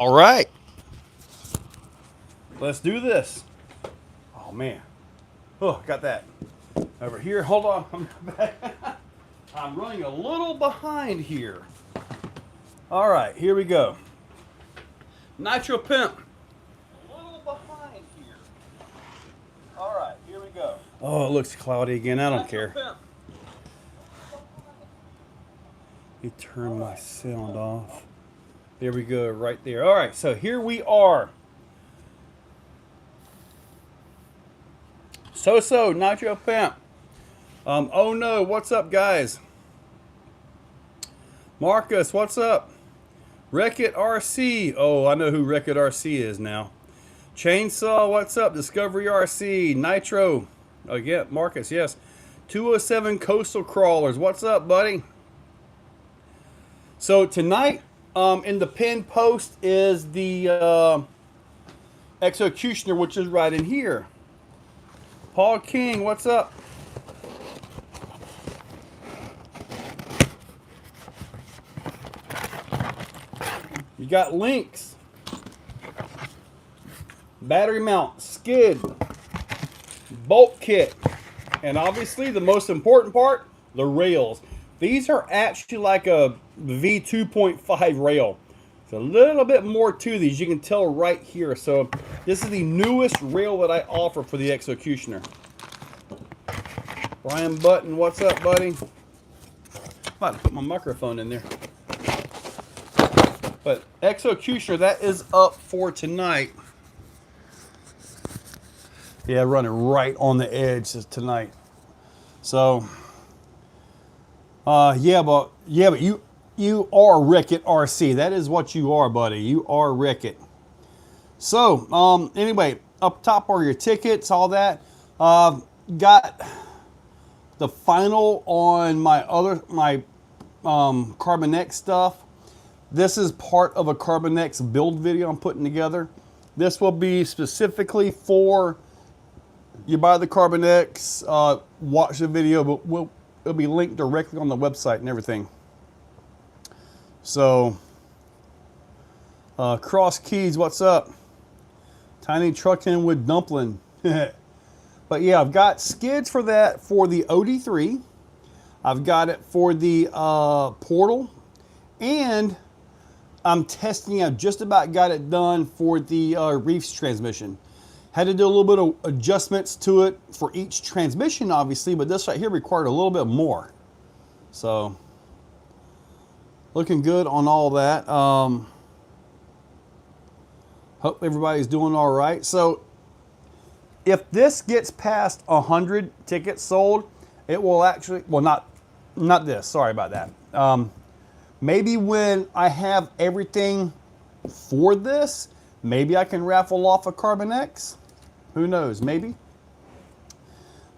All right, let's do this. Oh man, oh got that over here. Hold on, I'm running a little behind here. All right, here we go. Nitro Pimp. A little behind here. All right, here we go. Oh, it looks cloudy again. I don't care. Let me turn my sound off. There we go, right there. All right, so here we are. So Nitro Pimp. Oh no, what's up, guys? Marcus, what's up? Wreck-It RC. Oh, I know who Wreck-It RC is now. Chainsaw, what's up? Discovery RC. Nitro. Oh, yeah, Marcus, yes. 207 Coastal Crawlers. What's up, buddy? So tonight, in the pinned post is the Executioner, which is right in here. Paul King, what's up? You got links, battery mount, skid, bolt kit, and obviously the most important part, the rails. These are actually like a V2.5 rail. It's a little bit more to these. You can tell right here. So this is the newest rail that I offer for the Executioner. Brian Button, what's up, buddy? I'm about to put my microphone in there. But Exocutioner, that is up for tonight. Yeah, running right on the edge tonight. So, but you are Wreck-It RC. That is what you are, buddy. You are Wreck-It. So, anyway, up top are your tickets, all that. Got the final on my Carbon X stuff. This is part of a Carbon X build video I'm putting together. This will be specifically for you buy the Carbon X, watch the video, but it'll be linked directly on the website and everything. So, Cross Keys, what's up? Tiny Truckin' with Dumpling. But yeah, I've got skids for that for the OD3. I've got it for the Portal. And I'm testing, I've just about got it done for the Reefs transmission. Had to do a little bit of adjustments to it for each transmission, obviously, but this right here required a little bit more. So, looking good on all that. Hope everybody's doing all right. So, if this gets past 100 tickets sold, it will actually, well, not this, sorry about that. Maybe when I have everything for this, maybe I can raffle off a Carbon X. Who knows, maybe.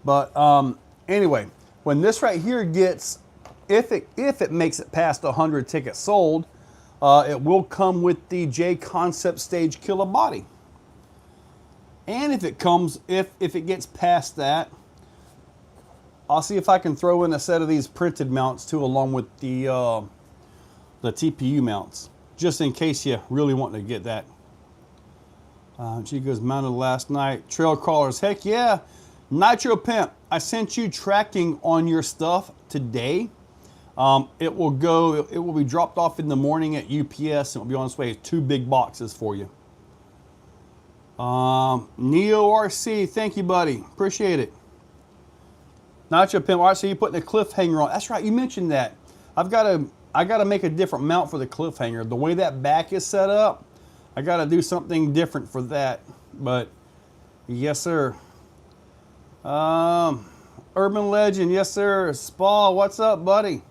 But anyway, when this right here gets, if it makes it past 100 tickets sold, it will come with the J Concept Stage Killer Body. And if it gets past that, I'll see if I can throw in a set of these printed mounts too, along with the TPU mounts, just in case you really want to get that. She goes mounted last night. Trail crawlers, heck yeah. Nitro Pimp, I sent you tracking on your stuff today. It will be dropped off in the morning at UPS, and it'll be on its way. 2 big boxes for you. Neo RC, thank you, buddy. Appreciate it. Nitro Pimp, all right, so you're putting a cliffhanger on. That's right, you mentioned that. I got to make a different mount for the cliffhanger. The way that back is set up, I got to do something different for that. But yes, sir. Urban Legend, yes, sir. Spa, what's up, buddy?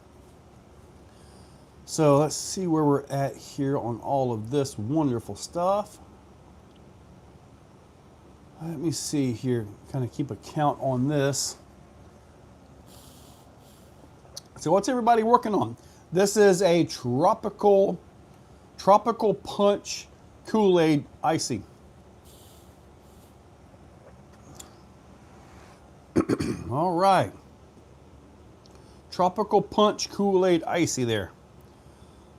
So let's see where we're at here on all of this wonderful stuff. Let me see here. Kind of keep a count on this. So what's everybody working on? This is a tropical punch Kool-Aid icy. All right. Tropical punch Kool-Aid icy there.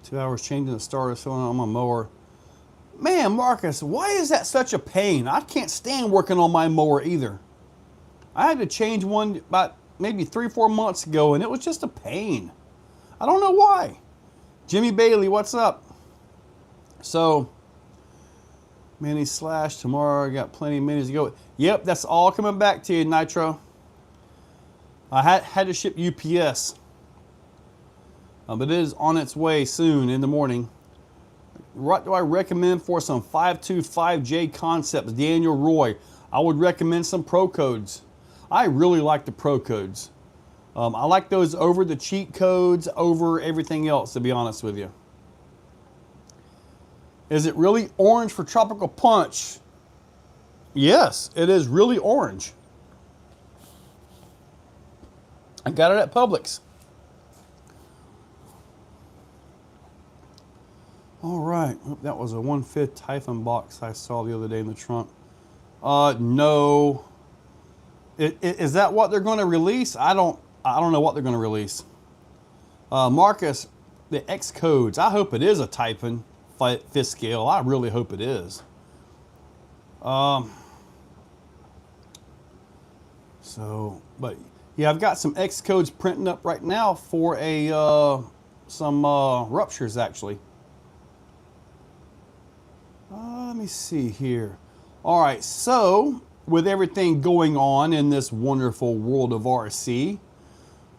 2 hours changing the starter cylinder on my mower. Man, Marcus, why is that such a pain? I can't stand working on my mower either. I had to change one about maybe 3-4 months ago, and it was just a pain. I don't know why. Jimmy Bailey, what's up? So, mini slash tomorrow. I got plenty of minis to go. Yep, that's all coming back to you, Nitro. I had to ship UPS. But it is on its way soon in the morning. What do I recommend for some 525J concepts? Daniel Roy. I would recommend some Pro Codes. I really like the Pro Codes. I like those over the cheat codes, over everything else, to be honest with you. Is it really orange for Tropical Punch? Yes, it is really orange. I got it at Publix. All right, that was a 1/5 Typhon box I saw the other day in the trunk. No. Is that what they're going to release? I don't know what they're going to release. Marcus, the X codes. I hope it is a Typhon fifth scale. I really hope it is. But yeah, I've got some X codes printing up right now for some ruptures actually. Let me see here. All right, so with everything going on in this wonderful world of RC,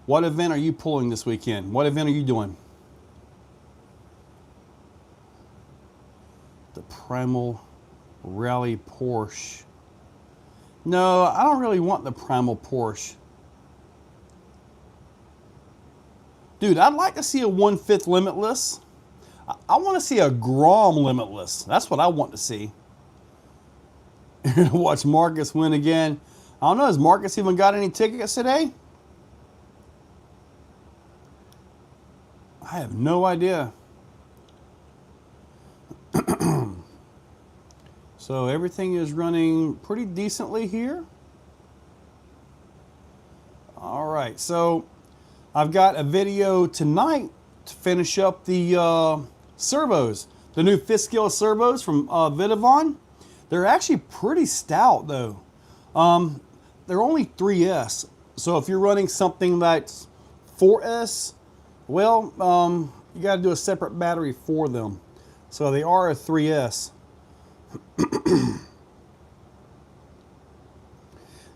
what event are you pulling this weekend? What event are you doing? The Primal Rally Porsche. No, I don't really want the Primal Porsche. Dude, I'd like to see a 1/5 Limitless. I want to see a Grom Limitless. That's what I want to see. Watch Marcus win again. I don't know, has Marcus even got any tickets today? I have no idea. So everything is running pretty decently here. All right, so I've got a video tonight to finish up the servos, the new 5th scale servos from Vidavon. They're actually pretty stout though. They're only 3S. So if you're running something that's 4S, well, you got to do a separate battery for them. So they are a 3S.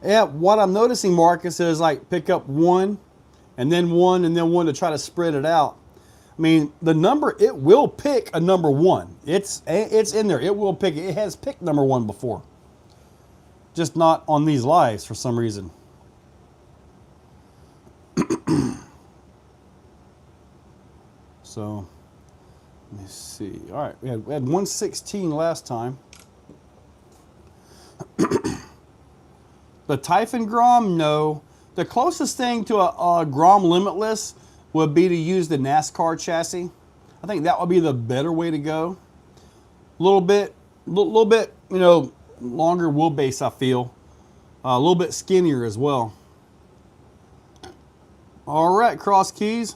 Yeah, what I'm noticing, Marcus, is like pick up one and then one and then one to try to spread it out. I mean, the number, it will pick a number 1. It's in there. It will pick it. It has picked number 1 before. Just not on these lives for some reason. So, let me see. All right, we had 116 last time. The Typhon Grom, no. The closest thing to a Grom Limitless would be to use the NASCAR chassis. I think that would be the better way to go. A little bit, you know, longer wheelbase, I feel. A little bit skinnier as well. All right, Cross Keys.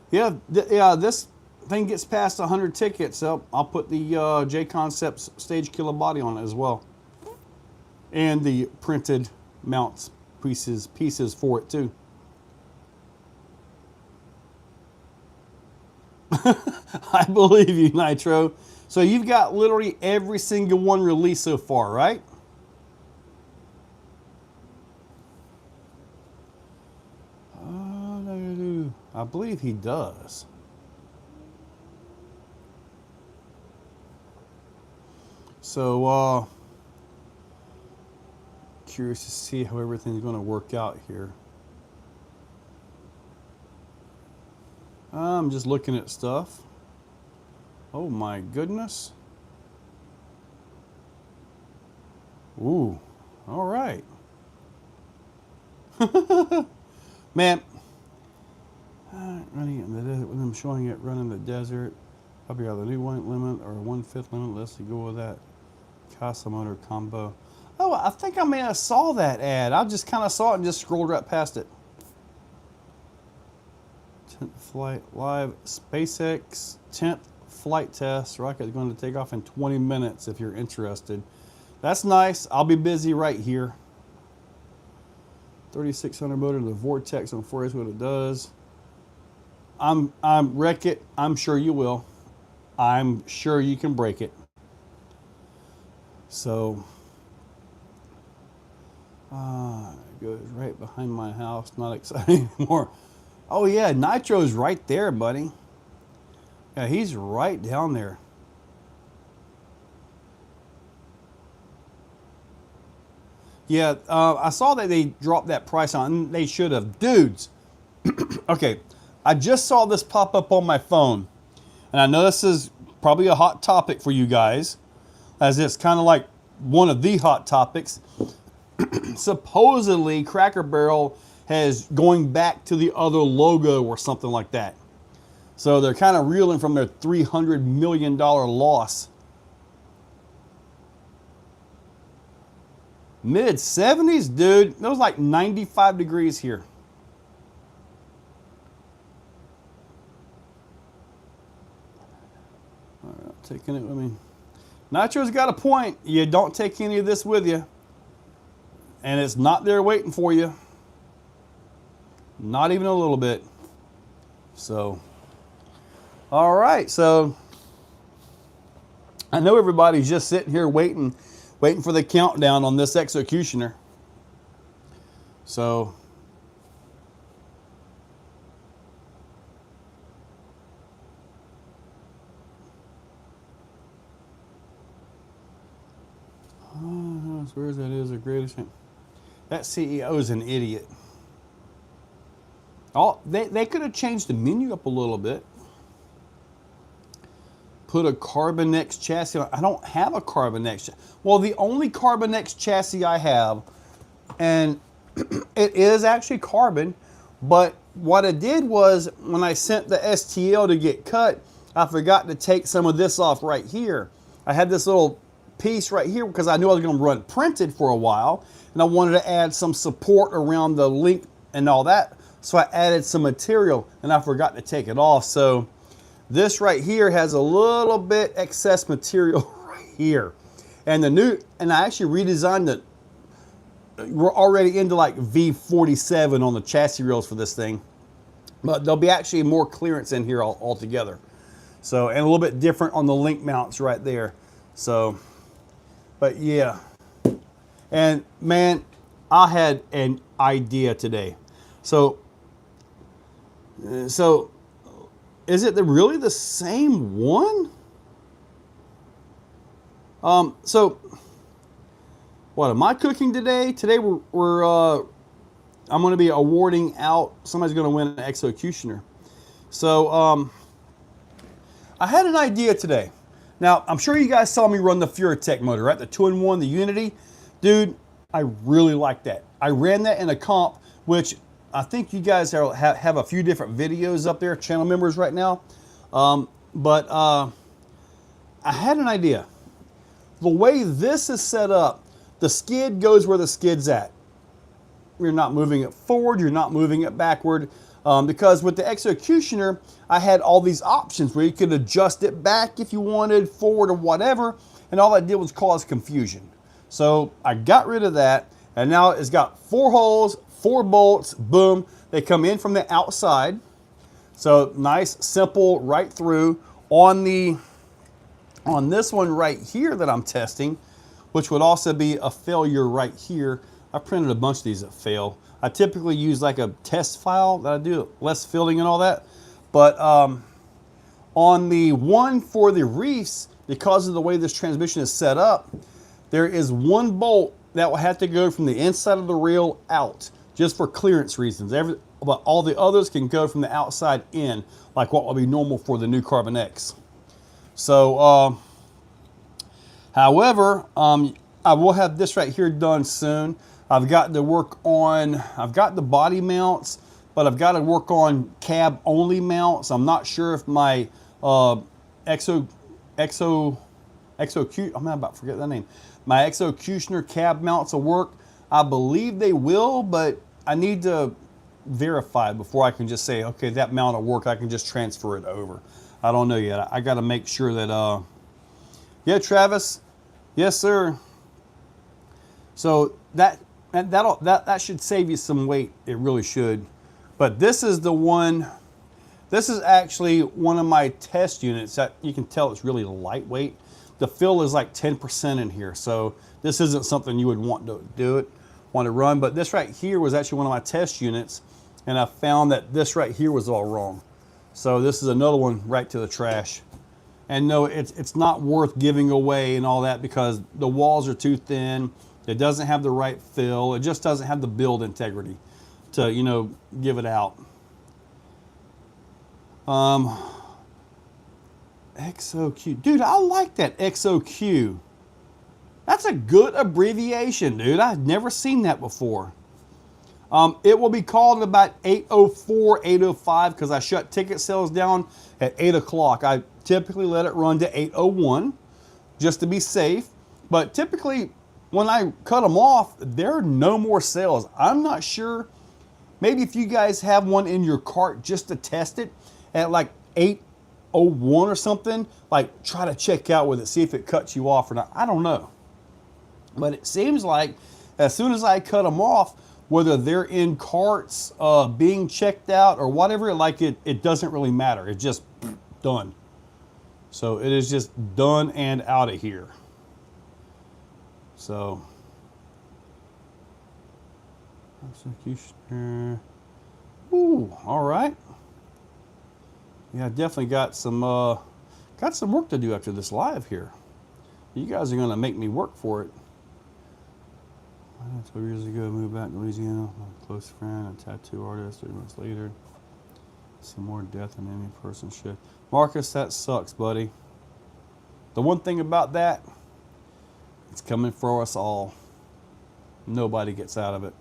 Yeah, this thing gets past 100 tickets, so I'll put the J Concepts Stage Killer body on it as well. And the printed mounts pieces for it too. I believe you, Nitro. So you've got literally every single one released so far, right? I believe he does. So, curious to see how everything's going to work out here. I'm just looking at stuff. Oh my goodness. Ooh, all right. Man, running in the desert with them showing it running the desert. Probably either the new white limit or 1/5 limit. Let's go with that. Casa motor combo. Oh, I think I may have saw that ad. I just kind of saw it and just scrolled right past it. 10th flight live SpaceX 10th flight test. Rocket is going to take off in 20 minutes if you're interested. That's nice. I'll be busy right here. 3600 motor to the vortex on 4 is what it does. I'm wreck it. I'm sure you will. I'm sure you can break it. So it goes right behind my house. Not exciting anymore. Oh yeah, Nitro's right there, buddy. Yeah, he's right down there. Yeah, I saw that they dropped that price on. They should have. Dudes, okay, I just saw this pop up on my phone. And I know this is probably a hot topic for you guys, as it's kind of like one of the hot topics. Supposedly, Cracker Barrel has going back to the other logo or something like that. So they're kind of reeling from their $300 million loss. Mid 70s, dude. It was like 95 degrees here. All right, I'm taking it with me. Nitro's got a point. You don't take any of this with you. And it's not there waiting for you. Not even a little bit. So, all right. So, I know everybody's just sitting here waiting for the countdown on this Exocutioner. So, where's that is the greatest thing? That CEO is an idiot. Oh, they could have changed the menu up a little bit. Put a Carbonex chassis on. I don't have a Carbonex. Well, the only Carbonex chassis I have, and it is actually carbon, but what I did was when I sent the STL to get cut, I forgot to take some of this off right here. I had this little piece right here because I knew I was going to run printed for a while, and I wanted to add some support around the link and all that. So I added some material and I forgot to take it off. So this right here has a little bit excess material right here. And I actually redesigned it. We're already into like V47 on the chassis rails for this thing. But there'll be actually more clearance in here altogether. So, and a little bit different on the link mounts right there. So, but yeah. And man, I had an idea today. So is it really the same one? So what am I cooking today? Today I'm going to be awarding out. Somebody's going to win an Exocutioner. So I had an idea today. Now I'm sure you guys saw me run the Furatech motor, right? The 2-in-1, the Unity. Dude, I really like that. I ran that in a comp, which I think you guys have a few different videos up there, channel members right now. But I had an idea. The way this is set up, the skid goes where the skid's at. You're not moving it forward, you're not moving it backward. Because with the Exocutioner, I had all these options where you could adjust it back if you wanted, forward or whatever, and all that did was cause confusion. So I got rid of that, and now it's got 4 holes, 4 bolts, boom. They come in from the outside. So nice, simple, right through. On this one right here that I'm testing, which would also be a failure right here. I printed a bunch of these that fail. I typically use like a test file that I do less filling and all that. But on the one for the reefs, because of the way this transmission is set up, there is 1 bolt that will have to go from the inside of the reel out, just for clearance reasons. But all the others can go from the outside in, like what will be normal for the new Carbonex. So, however, I will have this right here done soon. I've got to work on, I've got the body mounts, but I've got to work on cab only mounts. I'm not sure if my I'm about to forget that name. My Exocutioner cab mounts will work. I believe they will, but I need to verify before I can just say, okay, that mount will work. I can just transfer it over. I don't know yet. I got to make sure that, yeah, Travis. Yes, sir. So that should save you some weight. It really should. But this is the one, this is actually one of my test units that you can tell it's really lightweight. The fill is like 10% in here. So this isn't something you would want to run. But this right here was actually one of my test units. And I found that this right here was all wrong. So this is another one right to the trash. And no, it's not worth giving away and all that because the walls are too thin. It doesn't have the right fill. It just doesn't have the build integrity to, you know, give it out. EXOQ. Dude, I like that EXOQ. That's a good abbreviation, dude. I've never seen that before. It will be called about 8:04, 8:05 because I shut ticket sales down at 8 o'clock. I typically let it run to 8:01 just to be safe. But typically, when I cut them off, there are no more sales. I'm not sure. Maybe if you guys have one in your cart just to test it at like 8:01 or something, like try to check out with it, see if it cuts you off or not. I don't know. But it seems like as soon as I cut them off, whether they're in carts, being checked out or whatever, like it doesn't really matter. It's just done. So it is just done and out of here. So, EXOCUTIONER. Ooh, all right. Yeah, I definitely got some work to do after this live here. You guys are gonna make me work for it. 12 years ago, I moved back to Louisiana. My close friend, a tattoo artist. 3 months later, some more death than any person should. Marcus, that sucks, buddy. The one thing about that, it's coming for us all. Nobody gets out of it.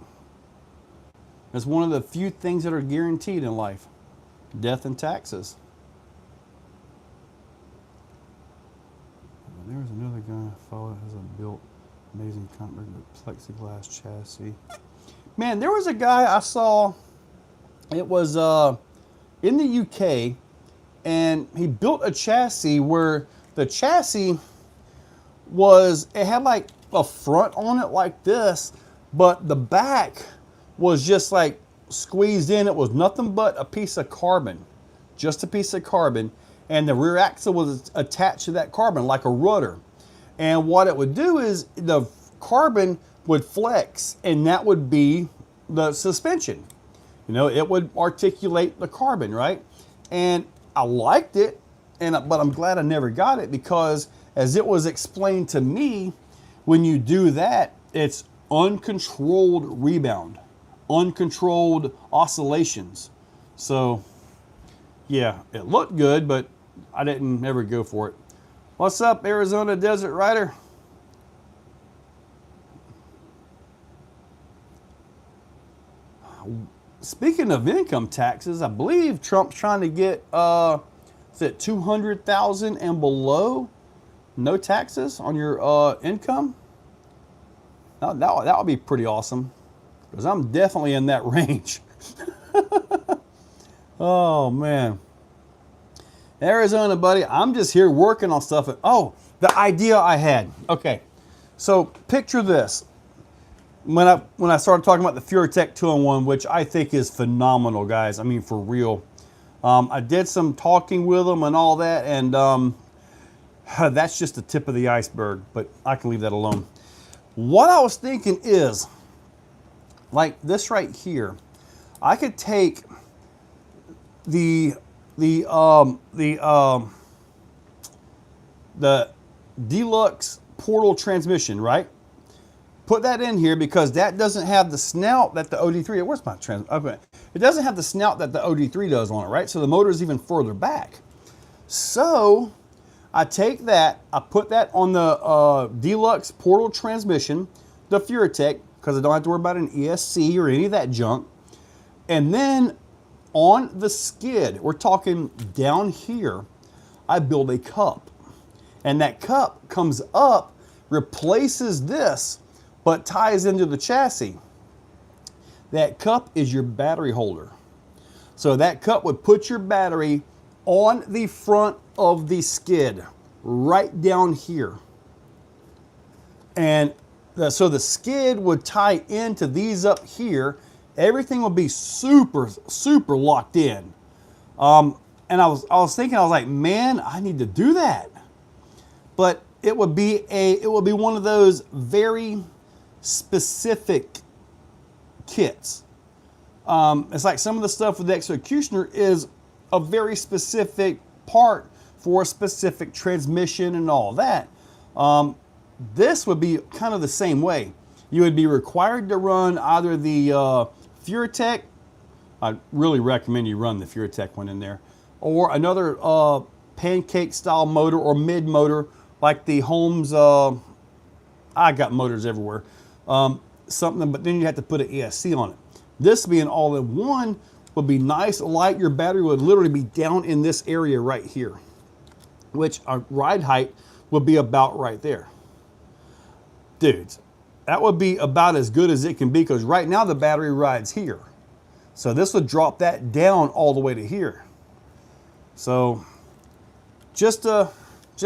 It's one of the few things that are guaranteed in life. Death and taxes. There was another guy I followed has a built amazing concrete plexiglass chassis. Man, there was a guy I saw, it was in the UK, and he built a chassis where the chassis was, it had like a front on it like this, but the back was just like squeezed in. It was nothing but a piece of carbon, just a piece of carbon, and the rear axle was attached to that carbon like a rudder. And what it would do is the carbon would flex, and that would be the suspension. You know, it would articulate the carbon, right? And I liked it, but I'm glad I never got it because as it was explained to me, when you do that, it's uncontrolled rebound, uncontrolled oscillations. So yeah, it looked good, but I didn't ever go for it. What's up, Arizona Desert Rider? Speaking of income taxes, I believe Trump's trying to get, is it 200,000 and below, no taxes on your income? That would be pretty awesome, because I'm definitely in that range. Oh, man. Arizona, buddy, I'm just here working on stuff. Oh, the idea I had. Okay, so picture this. When I started talking about the FuryTech 2-in-1, which I think is phenomenal, guys. I mean, for real. I did some talking with them and all that, and that's just the tip of the iceberg, but I can leave that alone. What I was thinking is, like this right here, I could take the deluxe portal transmission, right? Put that in here because that doesn't have the snout that the OD3, where's my okay. It doesn't have the snout that the OD3 does on it, right? So the motor is even further back. So I take that, I put that on the deluxe portal transmission, the FuryTech, because I don't have to worry about an ESC or any of that junk. And then on the skid, we're talking down here, I build a cup. And that cup comes up, replaces this, but ties into the chassis. That cup is your battery holder. So that cup would put your battery on the front of the skid, right down here. And so the skid would tie into these up here. Everything would be super, super locked in. And I was thinking, I was like, man, I need to do that. But it would be one of those very specific kits. It's like some of the stuff with the Exocutioner is a very specific part for a specific transmission and all that. This would be kind of the same way. You would be required to run either the Furatech. I really recommend you run the Furatech one in there, or another pancake style motor or mid motor like the Holmes. I got motors everywhere. Something, but then you have to put an ESC on it. This being all in one would be nice, light. Your battery would literally be down in this area right here, which our ride height would be about right there. Dudes, that would be about as good as it can be, because right now the battery rides here. So this would drop that down all the way to here. So just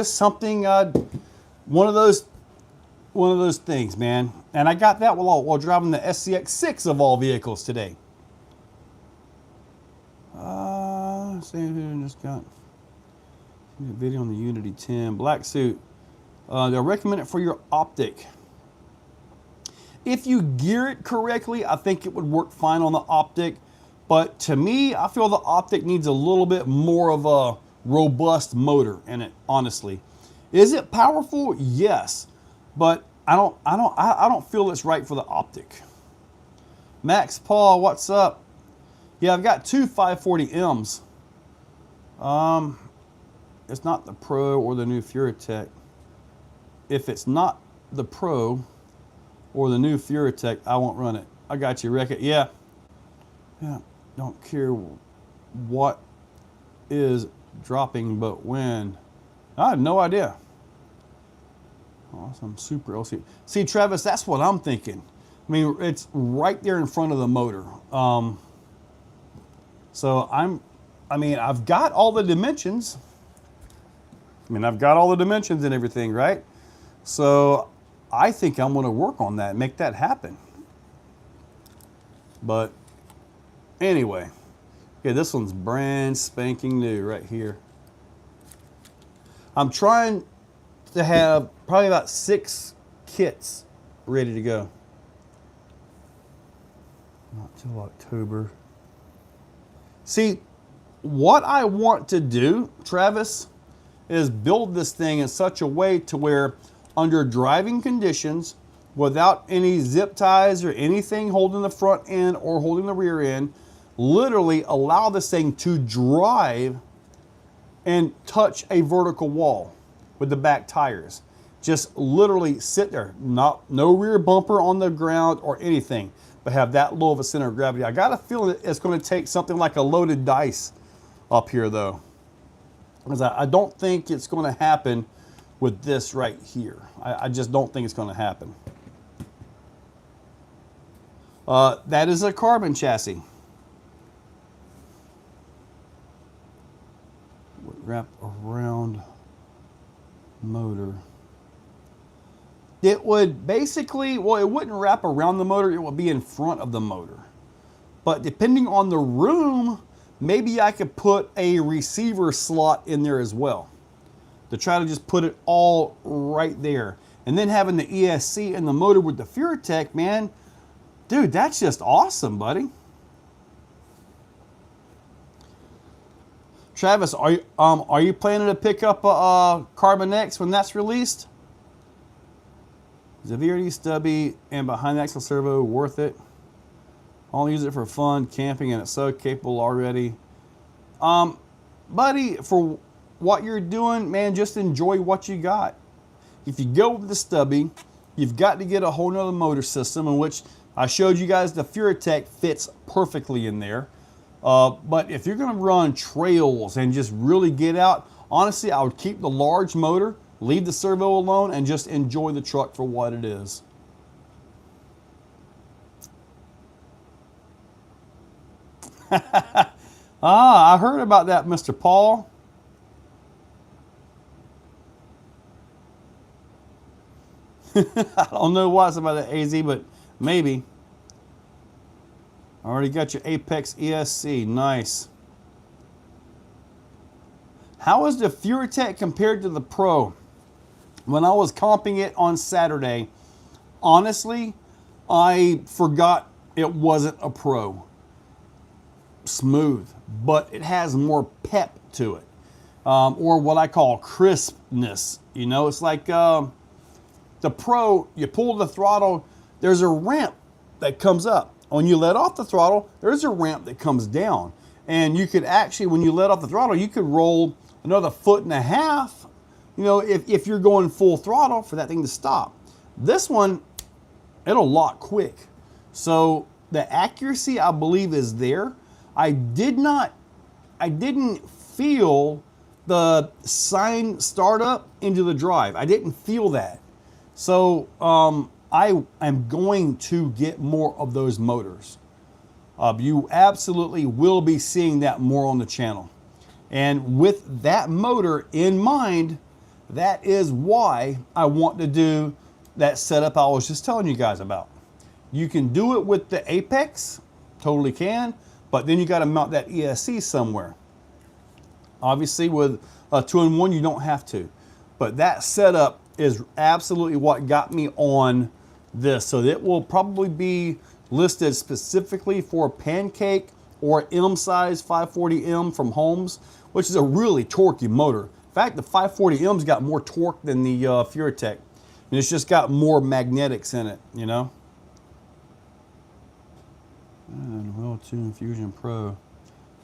something, one of those things, man. And I got that while driving the SCX6 of all vehicles today. Just got a video on the Unity 10 black suit. They'll recommend it for your optic. If you gear it correctly, I think it would work fine on the optic. But to me, I feel the optic needs a little bit more of a robust motor in it, honestly. Is it powerful? Yes. But I don't feel it's right for the optic. Max Paul, what's up? Yeah, I've got two 540Ms. It's not the Pro or the new Furatech. If it's not the Pro or the new Furatech, I won't run it. I got you, Wreck It. Yeah. Don't care what is dropping, but when. I have no idea. Awesome, super LC. See, Travis, that's what I'm thinking. I mean, it's right there in front of the motor. So I've got all the dimensions. I've got all the dimensions and everything, right? So I think I'm going to work on that, make that happen. But anyway, yeah, this one's brand spanking new right here. I'm trying to have probably about 6 kits ready to go. Not till October. See, what I want to do, Travis, is build this thing in such a way to where under driving conditions, without any zip ties or anything holding the front end or holding the rear end, literally allow this thing to drive and touch a vertical wall with the back tires. Just literally sit there, no rear bumper on the ground or anything, but have that low of a center of gravity. I got a feeling that it's going to take something like a loaded dice up here though, because I don't think it's going to happen with this right here. I just don't think it's going to happen. That is a carbon chassis. Wrapped around motor. It would basically, well, it wouldn't wrap around the motor, it would be in front of the motor. But depending on the room, maybe I could put a receiver slot in there as well, to try to just put it all right there. And then having the ESC and the motor with the Furatech, man, dude, that's just awesome, buddy. Travis, are you planning to pick up a Carbon X when that's released? Is the VRD stubby and behind the axle servo worth it? I'll use it for fun, camping, and it's so capable already. Buddy, for what you're doing, man, just enjoy what you got. If you go with the stubby, you've got to get a whole nother motor system, in which I showed you guys the Furatech fits perfectly in there. But if you're going to run trails and just really get out, honestly, I would keep the large motor, leave the servo alone, and just enjoy the truck for what it is. Ah, I heard about that, Mr. Paul. I don't know why it's about the AZ, but maybe. Already got your Apex ESC. Nice. How is the FuryTech compared to the Pro? When I was comping it on Saturday, honestly, I forgot it wasn't a Pro. Smooth, but it has more pep to it, or what I call crispness. You know, it's like the Pro, you pull the throttle, there's a ramp that comes up. When you let off the throttle, there's a ramp that comes down. And you could actually, when you let off the throttle, you could roll another 1.5 feet, you know, if you're going full throttle for that thing to stop. This one, it'll lock quick. So the accuracy, I believe, is there. I didn't feel the sign startup into the drive. I didn't feel that. So I am going to get more of those motors. You absolutely will be seeing that more on the channel. And with that motor in mind, that is why I want to do that setup I was just telling you guys about. You can do it with the Apex, totally can, but then you got to mount that ESC somewhere. Obviously with a 2-in-1 you don't have to, but that setup is absolutely what got me on this. So it will probably be listed specifically for Pancake or M size 540M from Holmes, which is a really torquey motor. In fact, the 540M's got more torque than the FuryTech, and it's just got more magnetics in it, you know. And well-tuned Fusion Pro.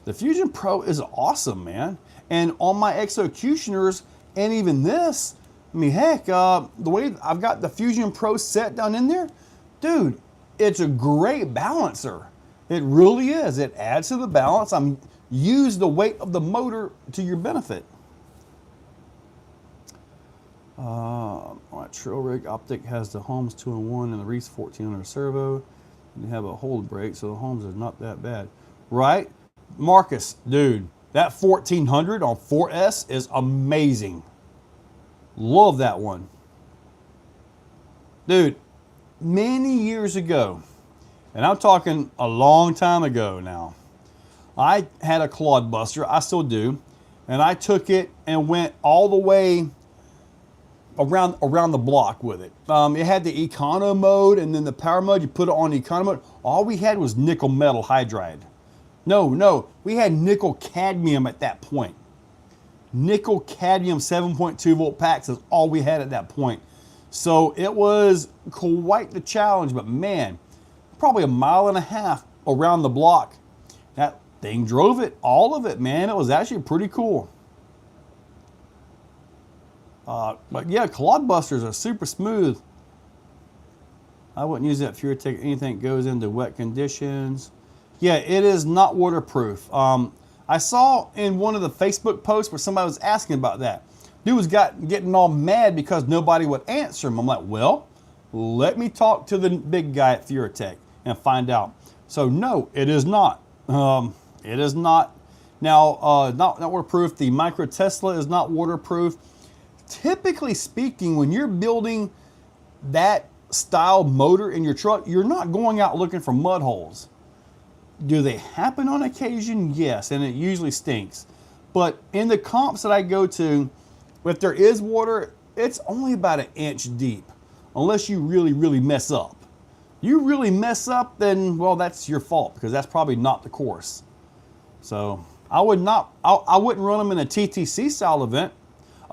The Fusion Pro is awesome, man. And on my Exocutioners, and even this, I mean, heck, the way I've got the Fusion Pro set down in there, dude, it's a great balancer. It really is. It adds to the balance. Use the weight of the motor to your benefit. My Trail Rig Optic has the Holmes 2-in-1 and the Reese 1400 servo. And you have a hold brake, so the Holmes is not that bad. Right? Marcus, dude, that 1400 on 4S is amazing. Love that one. Dude, many years ago, and I'm talking a long time ago now, I had a Clodbuster, I still do, and I took it and went all the way around the block with it. It had the econo mode and then the power mode. You put it on econo mode. All we had was nickel metal hydride. No, we had nickel cadmium at that point. Nickel cadmium 7.2 volt packs is all we had at that point. So it was quite the challenge, but man, probably 1.5 miles around the block. That thing drove it, all of it, man. It was actually pretty cool. But yeah, Clodbusters are super smooth. I wouldn't use that FuryTech. Anything that goes into wet conditions. Yeah, it is not waterproof. I saw in one of the Facebook posts where somebody was asking about that. Dude was getting all mad because nobody would answer him. I'm like, well, let me talk to the big guy at FuryTech and find out. So no, it is not. It is not. Now, not waterproof. The Micro Tesla is not waterproof. Typically speaking, when you're building that style motor in your truck, you're not going out looking for mud holes. Do they happen on occasion? Yes, and it usually stinks. But in the comps that I go to, if there is water, it's only about 1 inch deep, unless you really, really mess up. You really mess up, then, well, that's your fault, because that's probably not the course. So I wouldn't run them in a TTC style event.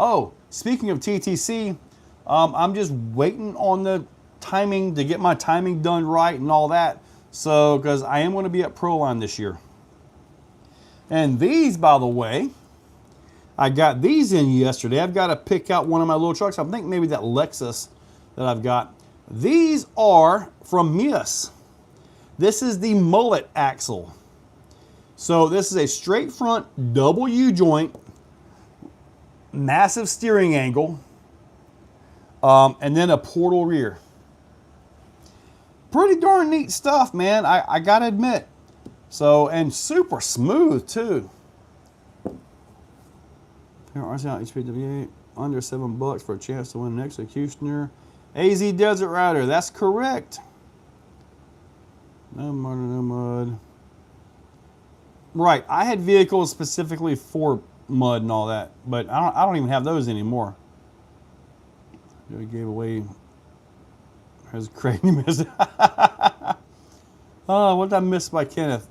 Oh, speaking of TTC, I'm just waiting on the timing to get my timing done right and all that. So, because I am going to be at Proline this year. And these, by the way, I got these in yesterday. I've got to pick out one of my little trucks. I think maybe that Lexus that I've got. These are from Mias. This is the mullet axle. So this is a straight front double U-joint, massive steering angle, and then a portal rear. Pretty darn neat stuff, man. I gotta admit, So, and super smooth too. HPWA under $7 for a chance to win an Executioner. AZ Desert Rider, that's correct. No mud, no mud. Right, I had vehicles specifically for mud and all that, but I don't even have those anymore. I gave away his crazy miss. Oh, what did I miss by Kenneth?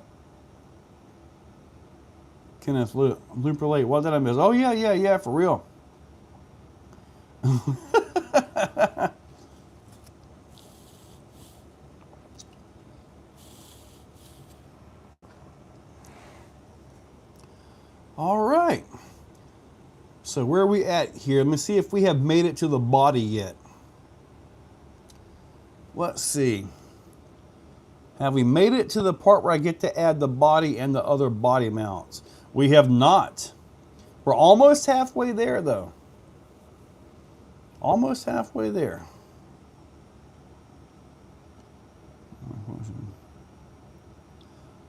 Kenneth Looper Late. What did I miss? Oh yeah, for real. All right. So where are we at here? Let me see if we have made it to the body yet. Let's see. Have we made it to the part where I get to add the body and the other body mounts? We have not. We're almost halfway there though. Almost halfway there.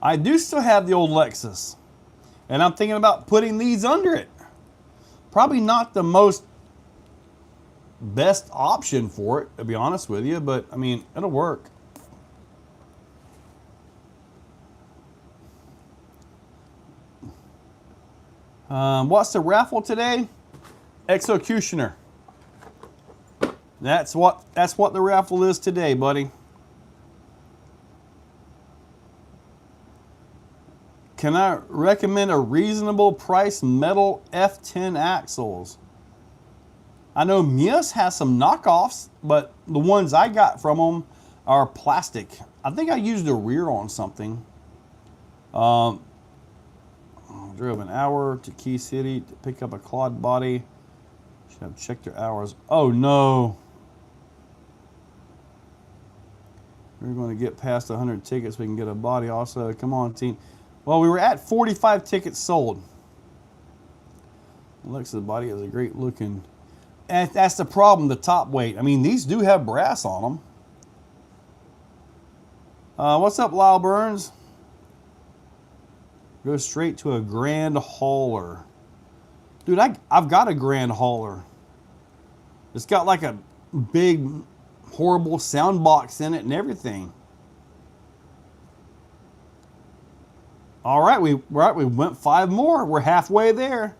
I do still have the old Lexus. And I'm thinking about putting these under it. Probably not the most best option for it, to be honest with you, but I mean, it'll work. What's the raffle today? Exocutioner. That's what the raffle is today, buddy. Can I recommend a reasonable price metal F10 axles? I know Mias has some knockoffs, but the ones I got from them are plastic. I think I used the rear on something. Drove an hour to Key City to pick up a quad body. Should have checked their hours. Oh no. We're going to get past 100 tickets. We can get a body also. Come on, team. Well, we were at 45 tickets sold. Alexa's body is a great looking. And that's the problem, the top weight. I mean, these do have brass on them. What's up, Lyle Burns? Go straight to a Grand Hauler. Dude, I've got a Grand Hauler. It's got like a big, horrible sound box in it and everything. All right, we went 5 more. We're halfway there.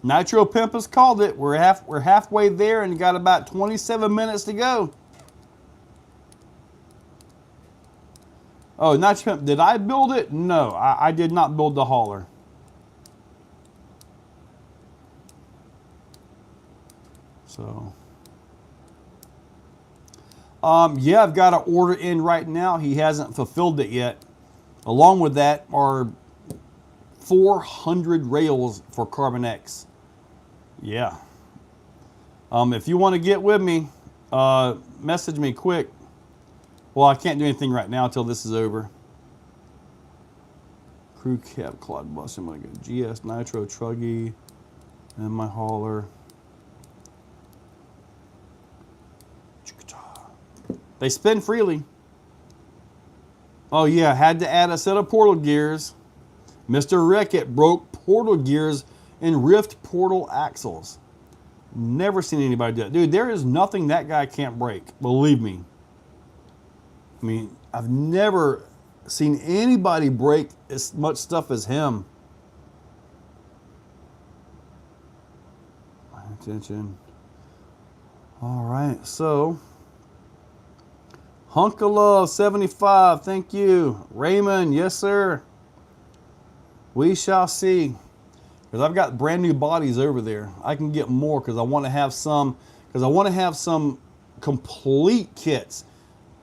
Nitro Pimp has called it. We're halfway there and got about 27 minutes to go. Oh, Nitro Pimp, did I build it? No, I did not build the hauler. So, yeah, I've got an order in right now. He hasn't fulfilled it yet. Along with that are 400 rails for Carbon X. Yeah. If you want to get with me, message me quick. Well, I can't do anything right now until this is over. Crew cab, clod bus. I'm going to go GS Nitro Truggy and my hauler. They spin freely. Oh yeah, had to add a set of portal gears. Mr. Rickett broke portal gears in Rift portal axles. Never seen anybody do it. Dude, there is nothing that guy can't break. Believe me. I mean, I've never seen anybody break as much stuff as him. Attention. All right, so Hunk of Love 75, thank you. Raymond, yes sir. We shall see. Because I've got brand new bodies over there. I can get more because I want to have some. Because I want to have some complete kits,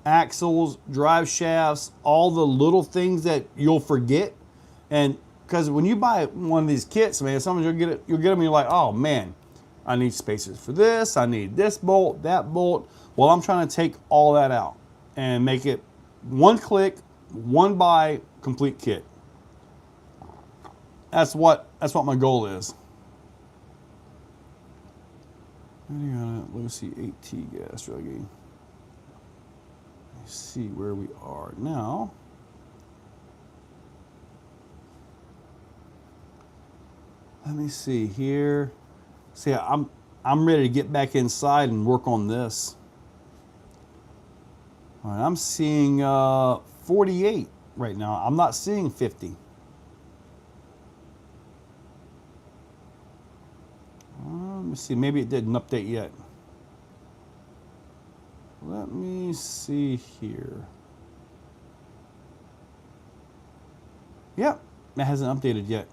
axles, drive shafts, all the little things that you'll forget. And because when you buy one of these kits, man, sometimes you'll get them and you're like, oh man, I need spacers for this. I need this bolt, that bolt. Well, I'm trying to take all that out and make it one click, one buy, complete kit. That's what my goal is. Lucy 8T gas druggy. Let's see where we are now. Let me see here. See, I'm ready to get back inside and work on this. All right, I'm seeing 48 right now. I'm not seeing 50. Let me see. Maybe it didn't update yet. Let me see here. Yep, that hasn't updated yet.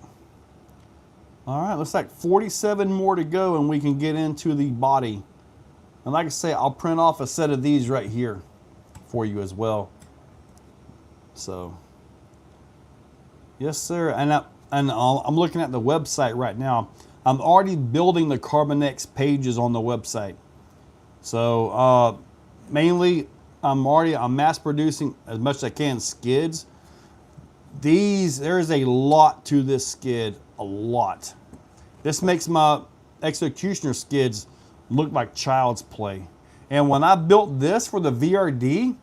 All right, looks like 47 more to go and we can get into the body. And like I say, I'll print off a set of these right here for you as well. So, yes, sir. And I'm looking at the website right now. I'm already building the Carbonex pages on the website. So, mainly, I'm mass producing as much as I can skids. There's a lot to this skid, a lot. This makes my Exocutioner skids look like child's play. And when I built this for the VRD,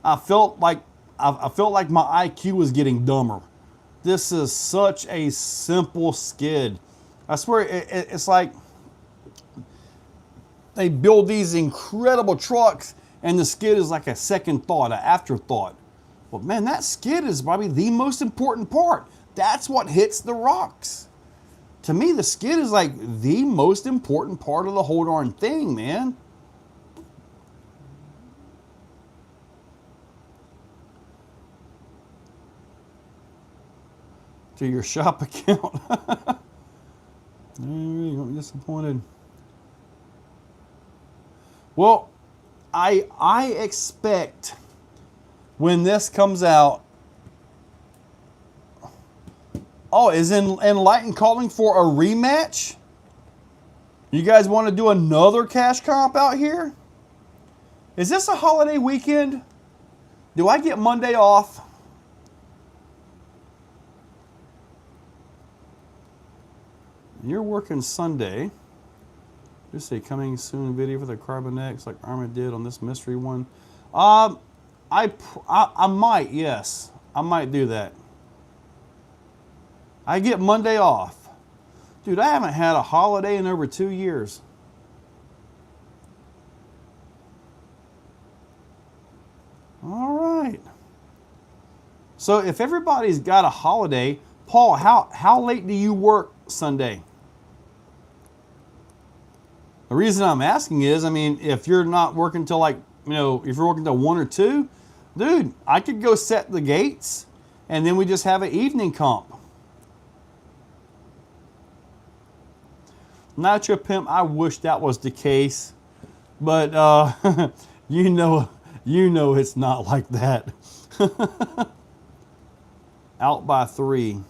I felt like my IQ was getting dumber. This is such a simple skid. I swear it's like they build these incredible trucks and the skid is like a second thought, an afterthought. Well, man, that skid is probably the most important part. That's what hits the rocks. To me, the skid is like the most important part of the whole darn thing, man. To your shop account. I'm disappointed. Well, I expect when this comes out. Oh, is Enlighten calling for a rematch? You guys want to do another cash comp out here? Is this a holiday weekend? Do I get Monday off? You're working Sunday. Just a coming soon video for the Carbonex like Armin did on this mystery one. I might, yes. I might do that. I get Monday off. Dude, I haven't had a holiday in over 2 years. All right. So if everybody's got a holiday, Paul, how late do you work Sunday? The reason I'm asking is, I mean, if you're not working till like, if you're working till 1 or 2, dude, I could go set the gates and then we just have an evening comp. Nacho Pimp, I wish that was the case, but you know it's not like that. Out by 3.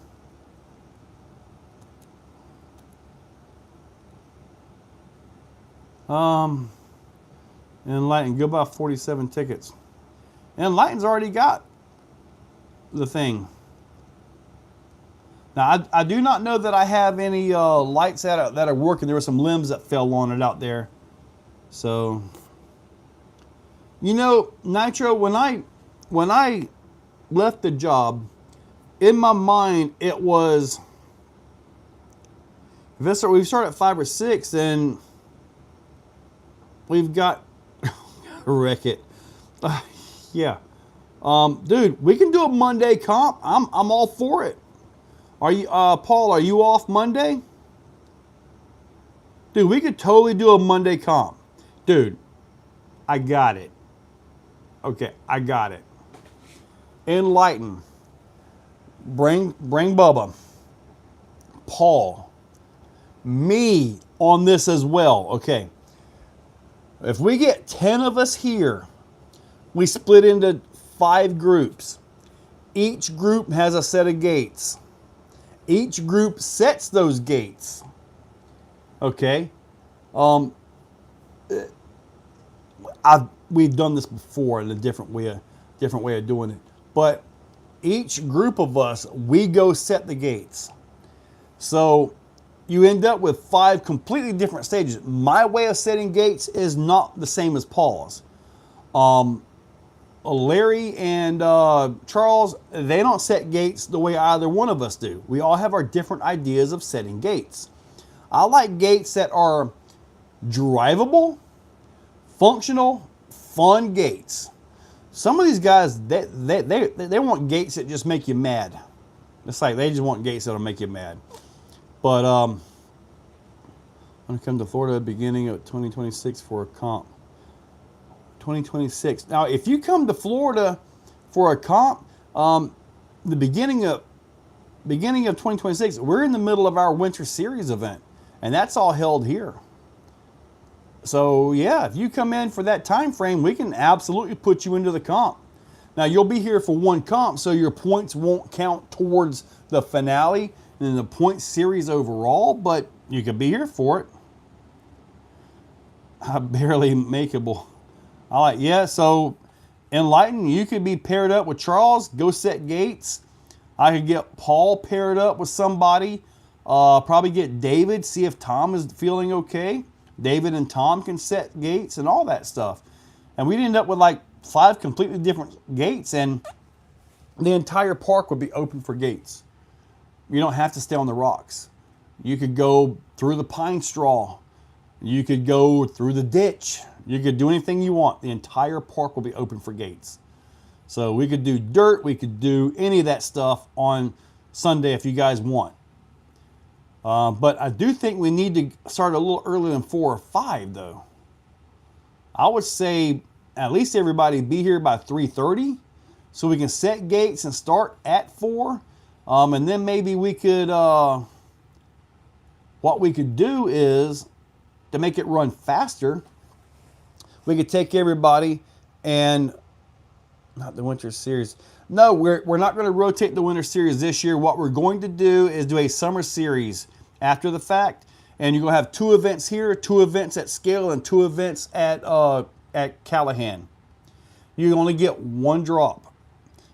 Enlighten, go buy 47 tickets. Enlighten's already got the thing. Now, I do not know that I have any lights that are working. There were some limbs that fell on it out there. So, Nitro, when I left the job, in my mind, it was, if we start at 5 or 6, then we've got, wreck it. Yeah. Dude, we can do a Monday comp. I'm all for it. Are you, Paul, are you off Monday? Dude, we could totally do a Monday comp. Dude, I got it. Okay, I got it. Enlighten. Bring Bubba. Paul. Me on this as well. Okay. If we get 10 of us here, we split into 5 groups. Each group has a set of gates. Each group sets those gates. Okay. We've done this before in a different way of doing it. But each group of us, we go set the gates. So you end up with 5 completely different stages. My way of setting gates is not the same as Paul's. Larry and Charles, they don't set gates the way either one of us do. We all have our different ideas of setting gates. I like gates that are drivable, functional, fun gates. Some of these guys, they want gates that just make you mad. It's like they just want gates that'll make you mad. But I'm going to come to Florida beginning of 2026 for a comp. 2026. Now, if you come to Florida for a comp, the beginning of 2026, we're in the middle of our Winter Series event, and that's all held here. So yeah, if you come in for that time frame, we can absolutely put you into the comp. Now, you'll be here for one comp, so your points won't count towards the finale and the point series overall, but you could be here for it. I barely makeable. I like, yeah, so Enlighten, you could be paired up with Charles, go set gates. I could get Paul paired up with somebody. Probably get David, see if Tom is feeling okay. David and Tom can set gates and all that stuff. And we'd end up with like 5 completely different gates, and the entire park would be open for gates. You don't have to stay on the rocks. You could go through the pine straw. You could go through the ditch. You could do anything you want. The entire park will be open for gates. So we could do dirt. We could do any of that stuff on Sunday if you guys want. But I do think we need to start a little earlier than 4 or 5, though. I would say at least everybody be here by 3:30 so we can set gates and start at 4. And then maybe we could, what we could do is, to make it run faster, we could take everybody and, not the Winter Series. No, we're not going to rotate the Winter Series this year. What we're going to do is do a Summer Series after the fact. And you're going to have 2 events here, 2 events at Scale, and 2 events at Callahan. You only get 1 drop.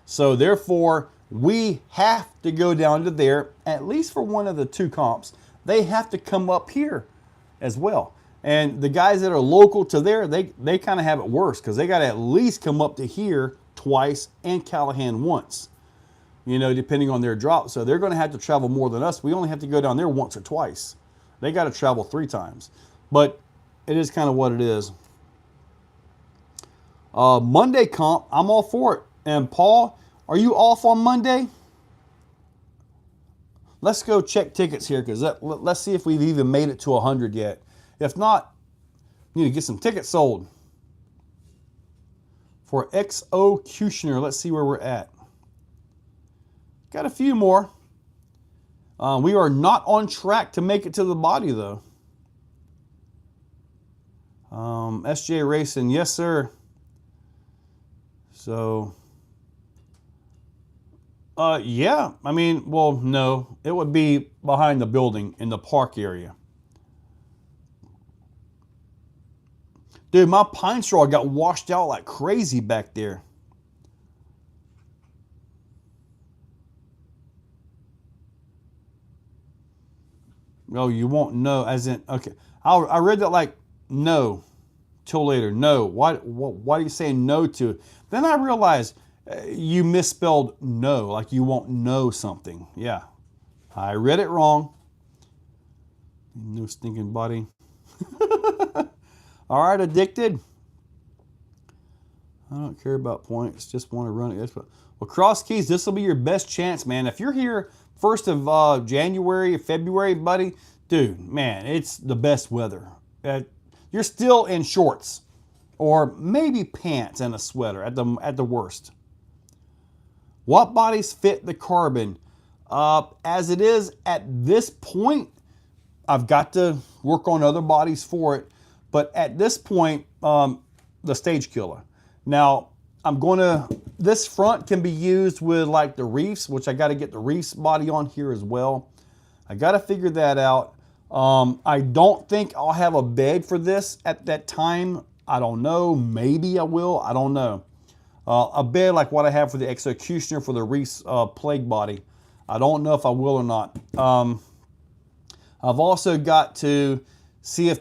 So therefore, we have to go down to there, at least for one of the 2 comps. They have to come up here as well. And the guys that are local to there, they kind of have it worse because they got to at least come up to here twice and Callahan once, you know, depending on their drop. So they're going to have to travel more than us. We only have to go down there once or twice. They got to travel 3 times. But it is kind of what it is. Monday comp, I'm all for it. And Paul, are you off on Monday? Let's go check tickets here because let's see if we've even made it to 100 yet. If not, you need to get some tickets sold. For Exocutioner, let's see where we're at. Got a few more. We are not on track to make it to the body, though. SJ Racing, yes, sir. So, yeah, I mean, well, no. It would be behind the building in the park area. Dude, my pine straw got washed out like crazy back there. Oh, you won't know, as in, okay. I read that like, no, till later, no. Why are you saying no to it? Then I realized you misspelled no, like you won't know something. Yeah, I read it wrong. No stinking body. All right, Addicted. I don't care about points, just want to run it. Well, Cross Keys, this will be your best chance, man. If you're here 1st of January or February, buddy, dude, man, it's the best weather. You're still in shorts or maybe pants and a sweater at the worst. What bodies fit the carbon? As it is at this point, I've got to work on other bodies for it. But at this point, the Stage Killer. Now, this front can be used with like the reefs, which I got to get the reefs body on here as well. I got to figure that out. I don't think I'll have a bed for this at that time. I don't know. Maybe I will. I don't know. A bed like what I have for the Executioner for the reefs plague body. I don't know if I will or not. I've also got to see if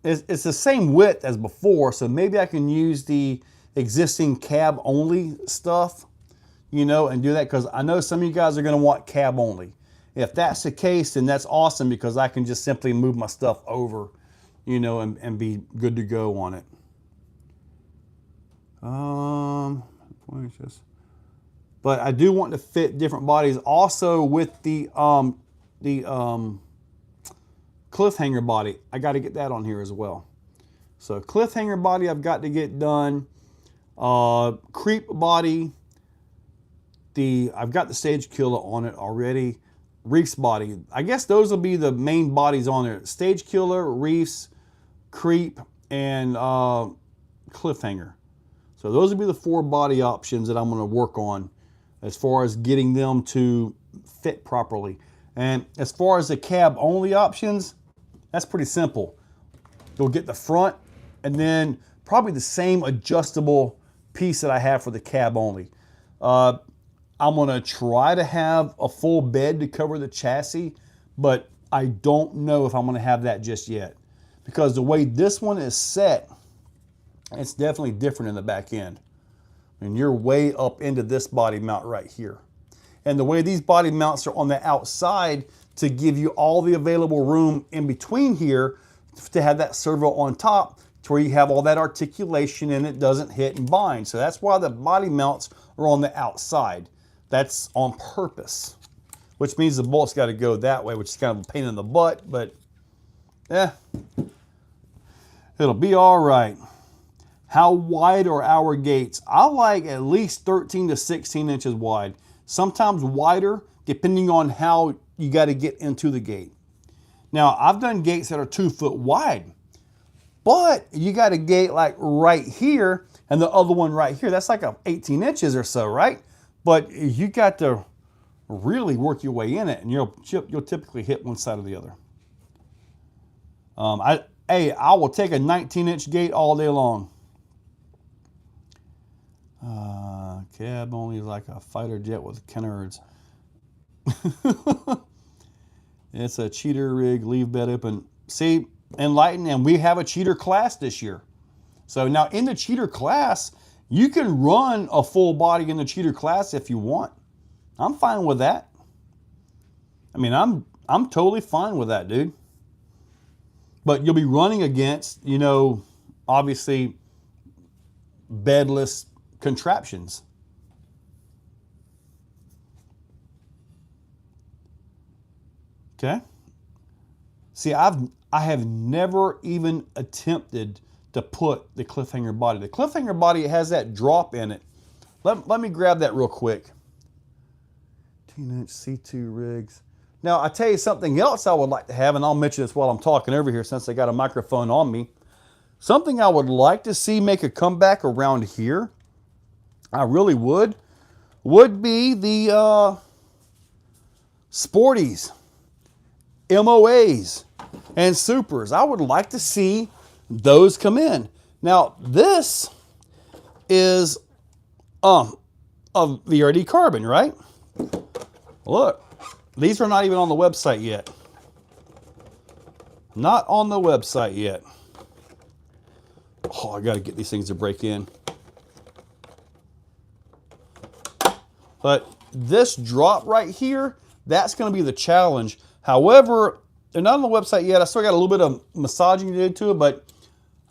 it's the same width as before, so maybe I can use the existing cab only stuff, you know, and do that, because I know some of you guys are going to want cab only. If that's the case, then that's awesome, because I can just simply move my stuff over, you know, and be good to go on it. But I do want to fit different bodies also with the cliffhanger body. I got to get that on here as well. So cliffhanger body I've got to get done. Creep body, I've got the stage killer on it already. Reefs body, I guess those will be the main bodies on there. Stage killer, reefs, creep, and cliffhanger. So those will be the 4 body options that I'm going to work on as far as getting them to fit properly. And as far as the cab only options, that's pretty simple. You'll get the front and then probably the same adjustable piece that I have for the cab only. I'm going to try to have a full bed to cover the chassis, but I don't know if I'm going to have that just yet, because the way this one is set, it's definitely different in the back end. And you're way up into this body mount right here. And the way these body mounts are on the outside to give you all the available room in between here to have that servo on top, to where you have all that articulation and it doesn't hit and bind. So that's why the body mounts are on the outside. That's on purpose, which means the bolt's got to go that way, which is kind of a pain in the butt, but yeah, it'll be all right. How wide are our gates? I like at least 13 to 16 inches wide, sometimes wider, depending on how you got to get into the gate. Now, I've done gates that are 2 foot wide, but you got a gate like right here and the other one right here. That's like 18 inches or so, right? But you got to really work your way in it, and you'll typically hit one side or the other. I will take a 19-inch gate all day long. Cab only is like a fighter jet with canards. It's a cheater rig, leave bed open. See, enlighten, and we have a cheater class this year. So now in the cheater class, you can run a full body in the cheater class if you want. I'm fine with that. I mean, I'm totally fine with that, dude. But you'll be running against, you know, obviously bedless contraptions. Okay. See, I have never even attempted to put the cliffhanger body. The cliffhanger body has that drop in it. Let me grab that real quick. 18-inch C2 rigs. Now, I tell you something else I would like to have, and I'll mention this while I'm talking over here since I got a microphone on me. Something I would like to see make a comeback around here, I really would be the Sporties, MOAs, and Supers. I would like to see those come in. Now, this is a VRD carbon, right? Look, these are not even on the website yet. Not on the website yet. Oh, I got to get these things to break in. But this drop right here, that's going to be the challenge. However, they're not on the website yet. I still got a little bit of massaging to do to it, but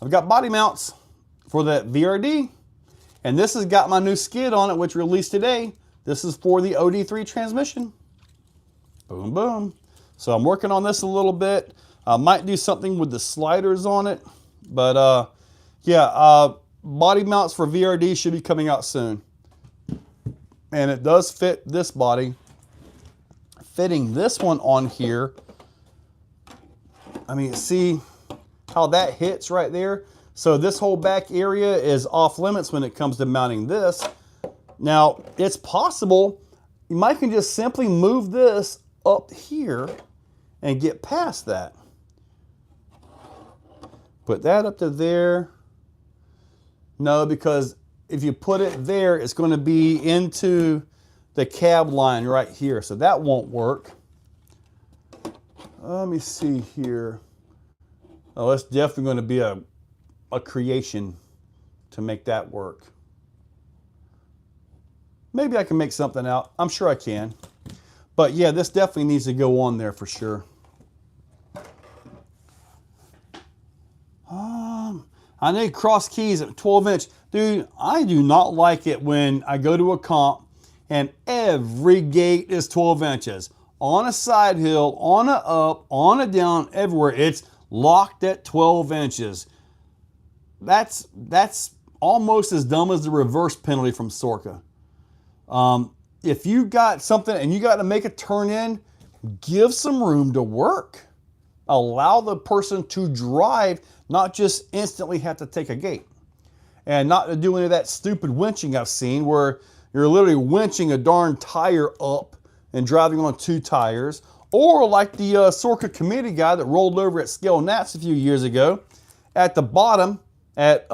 I've got body mounts for that VRD. And this has got my new skid on it, which released today. This is for the OD3 transmission. Boom, boom. So I'm working on this a little bit. I might do something with the sliders on it. But yeah, body mounts for VRD should be coming out soon. And it does fit this body. Fitting this one on here. I mean, see how that hits right there? So this whole back area is off limits when it comes to mounting this. Now, it's possible you might can just simply move this up here and get past that. Put that up to there. No, because if you put it there, it's going to be into the cab line right here. So that won't work. Let me see here. Oh, it's definitely going to be a creation to make that work. Maybe I can make something out. I'm sure I can. But yeah, this definitely needs to go on there for sure. I need cross keys at 12 inch. Dude, I do not like it when I go to a comp and every gate is 12 inches. On a side hill, on a up, on a down, everywhere, it's locked at 12 inches. That's almost as dumb as the reverse penalty from Sorka. If you got something and you got to make a turn in, give some room to work. Allow the person to drive, not just instantly have to take a gate. And not to do any of that stupid winching I've seen where you're literally winching a darn tire up and driving on 2 tires. Or like the Sorka committee guy that rolled over at Scale Nats a few years ago, at the bottom at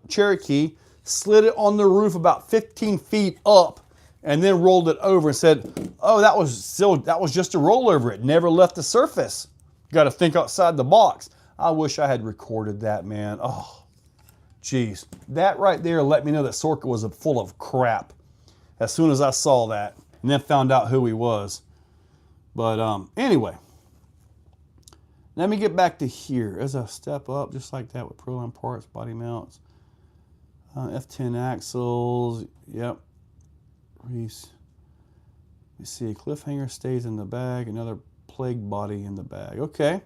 Cherokee, slid it on the roof about 15 feet up and then rolled it over and said, oh, that was just a rollover. It never left the surface. You got to think outside the box. I wish I had recorded that, man. Oh, geez. That right there let me know that Sorka was full of crap as soon as I saw that and then found out who he was. But anyway, let me get back to here. As I step up, just like that with Proline parts, body mounts, F10 axles, yep. Reese. You see, a cliffhanger stays in the bag, another plague body in the bag. Okay.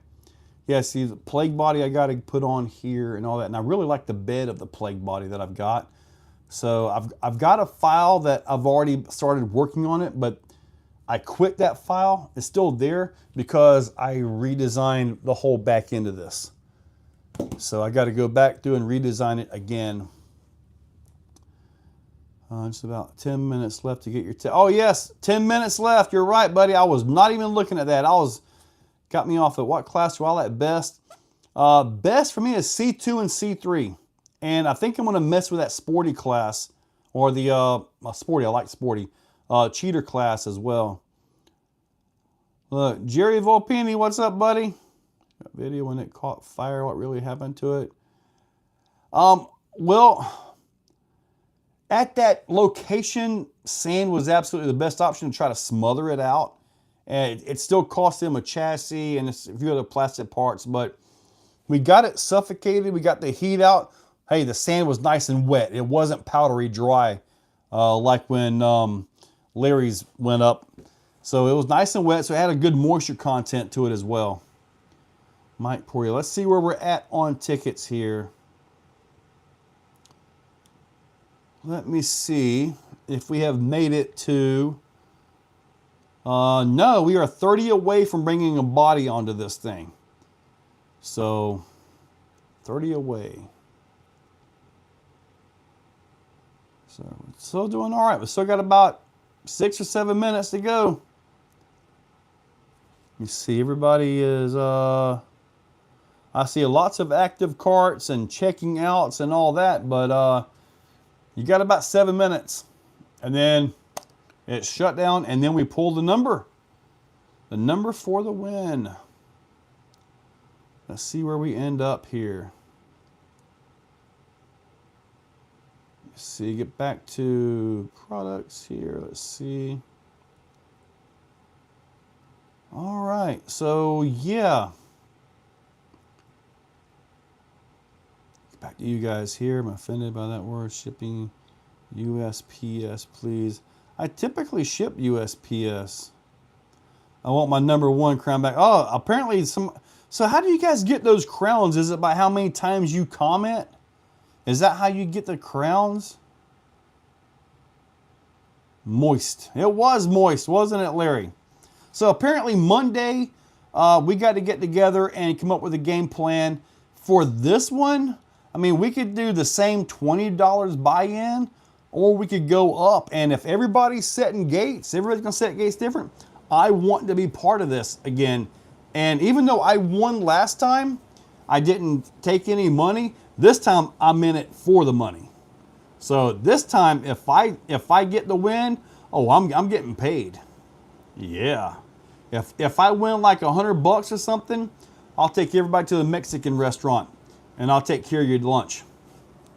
Yeah, see, the plague body I got to put on here and all that. And I really like the bed of the plague body that I've got. So I've got a file that I've already started working on it, but I quit that file. It's still there because I redesigned the whole back end of this. So I got to go back through and redesign it again. Just about 10 minutes left to get your oh yes, 10 minutes left. You're right, buddy. I was not even looking at that. Got me off at what class do I like best? Best for me is C2 and C3. And I think I'm going to mess with that sporty class or the sporty. I like sporty. Cheater class as well. Look, Jerry Volpini, what's up, buddy? That video when it caught fire, what really happened to it? Well, at that location, sand was absolutely the best option to try to smother it out. And it still cost them a chassis and a few other plastic parts, but we got it suffocated. We got the heat out. Hey, the sand was nice and wet. It wasn't powdery dry like when Larry's went up. So it was nice and wet, so it had a good moisture content to it as well. Mike Poirier, let's see where we're at on tickets here. Let me see if we have made it to... no, we are 30 away from bringing a body onto this thing. So, 30 away. So, we're still doing all right. We still got about 6 or 7 minutes to go. You see, everybody is, I see lots of active carts and checking outs and all that, but you got about 7 minutes. And then it's shut down, and then we pull the number. The number for the win. Let's see where we end up here. Let's see, get back to products here. Let's see. All right, so yeah. Back to you guys here. I'm offended by that word, shipping USPS, please. I typically ship USPS. I want my #1 crown back. Oh, apparently some... So how do you guys get those crowns? Is it by how many times you comment? Is that how you get the crowns? Moist. It was moist, wasn't it, Larry? So apparently Monday, we got to get together and come up with a game plan for this one. I mean, we could do the same $20 buy-in, or we could go up. And if everybody's setting gates, everybody's going to set gates different. I want to be part of this again. And even though I won last time, I didn't take any money. This time, I'm in it for the money. So this time, if I get the win, oh, I'm getting paid. Yeah. If I win like $100 or something, I'll take everybody to the Mexican restaurant and I'll take care of your lunch.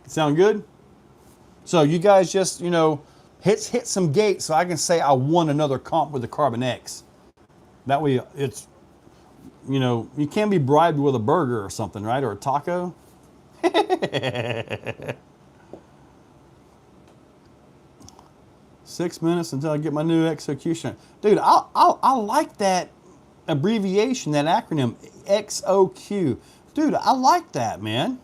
Sound good? So you guys just, you know, hit some gates so I can say I won another comp with the Carbon X. That way it's, you know, you can't be bribed with a burger or something, right? Or a taco. 6 minutes until I get my new Exocutioner. Dude, I like that abbreviation, that acronym, XOQ. Dude, I like that, man.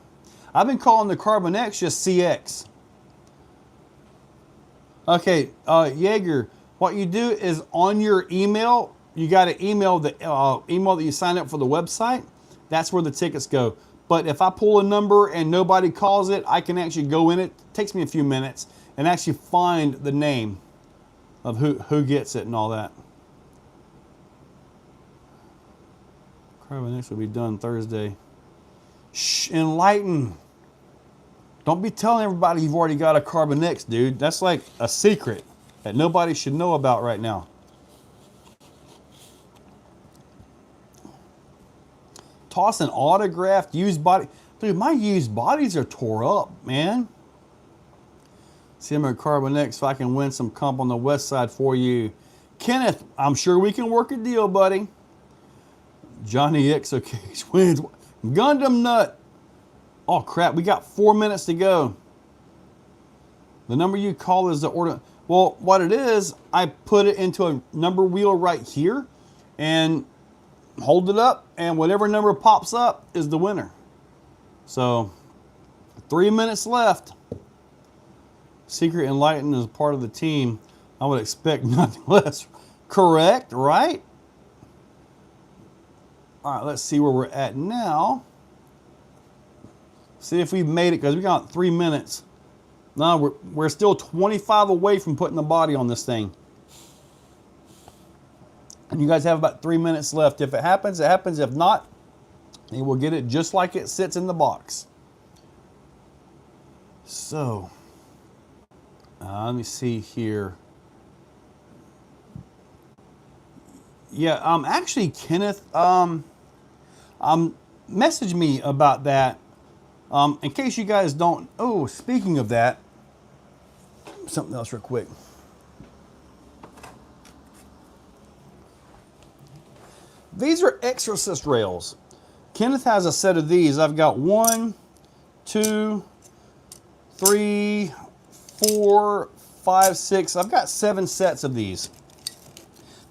I've been calling the Carbon X just CX. Okay, Jaeger, what you do is on your email, you got to email the email that you sign up for the website. That's where the tickets go. But if I pull a number and nobody calls it, I can actually go in it. It takes me a few minutes and actually find the name of who gets it and all that. Carbon X will be done Thursday. Shh, enlighten. Don't be telling everybody you've already got a Carbon X, dude. That's like a secret that nobody should know about right now. Toss an autographed used body. Dude, my used bodies are tore up, man. See I'm a Carbon X so I can win some comp on the west side for you. Kenneth, I'm sure we can work a deal, buddy. Johnny Exocaged wins. Gundam Nut. Oh crap, we got 4 minutes to go. The number you call is the order. Well, what it is, I put it into a number wheel right here and hold it up, and whatever number pops up is the winner. So 3 minutes left. Secret Enlightened is part of the team. I would expect nothing less. Correct, right? All right, let's see where we're at now. See if we've made it, because we got 3 minutes. No, we're still 25 away from putting the body on this thing. And you guys have about 3 minutes left. If it happens, it happens. If not, you will get it just like it sits in the box. So, let me see here. Yeah, actually, Kenneth, message me about that. In case you guys don't, oh, speaking of that, something else real quick. These are Exorcist rails. Kenneth has a set of these. I've got 1, 2, 3, 4, 5, 6. I've got 7 sets of these.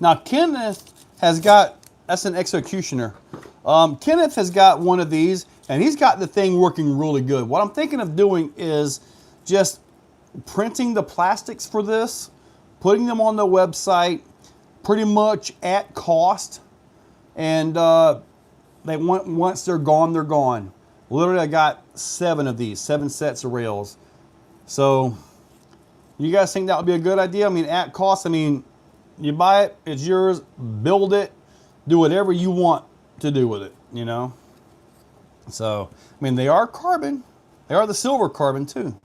Now Kenneth has got, that's an Exocutioner. Kenneth has got one of these, and he's got the thing working really good. What I'm thinking of doing is just printing the plastics for this, putting them on the website, pretty much at cost, and once they're gone, they're gone. Literally, I got 7 of these, 7 sets of rails. So, you guys think that would be a good idea? I mean, at cost, I mean, you buy it, it's yours, build it, do whatever you want to do with it, you know? So, I mean, they are carbon. They are the silver carbon, too.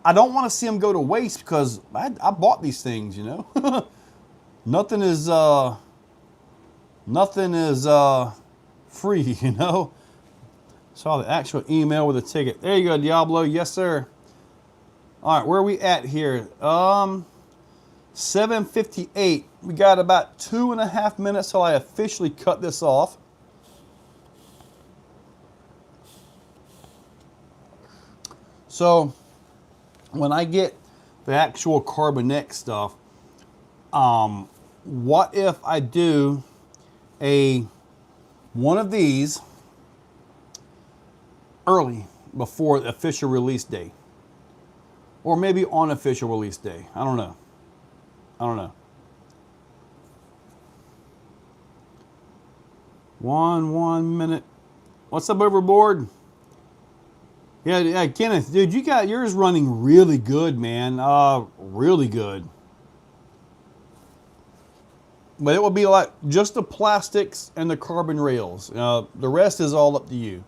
I don't want to see them go to waste because I bought these things, you know? Nothing is free, you know? Saw the actual email with a ticket. There you go, Diablo. Yes, sir. All right, where are we at here? 7:58. We got about 2.5 minutes till I officially cut this off. So, when I get the actual Carbon X stuff, what if I do one of these early before the official release day? Or maybe on official release day. I don't know. I don't know. 1 minute. What's up, Overboard? Yeah, Kenneth, dude, you got yours running really good, man. Really good. But it will be like just the plastics and the carbon rails. The rest is all up to you.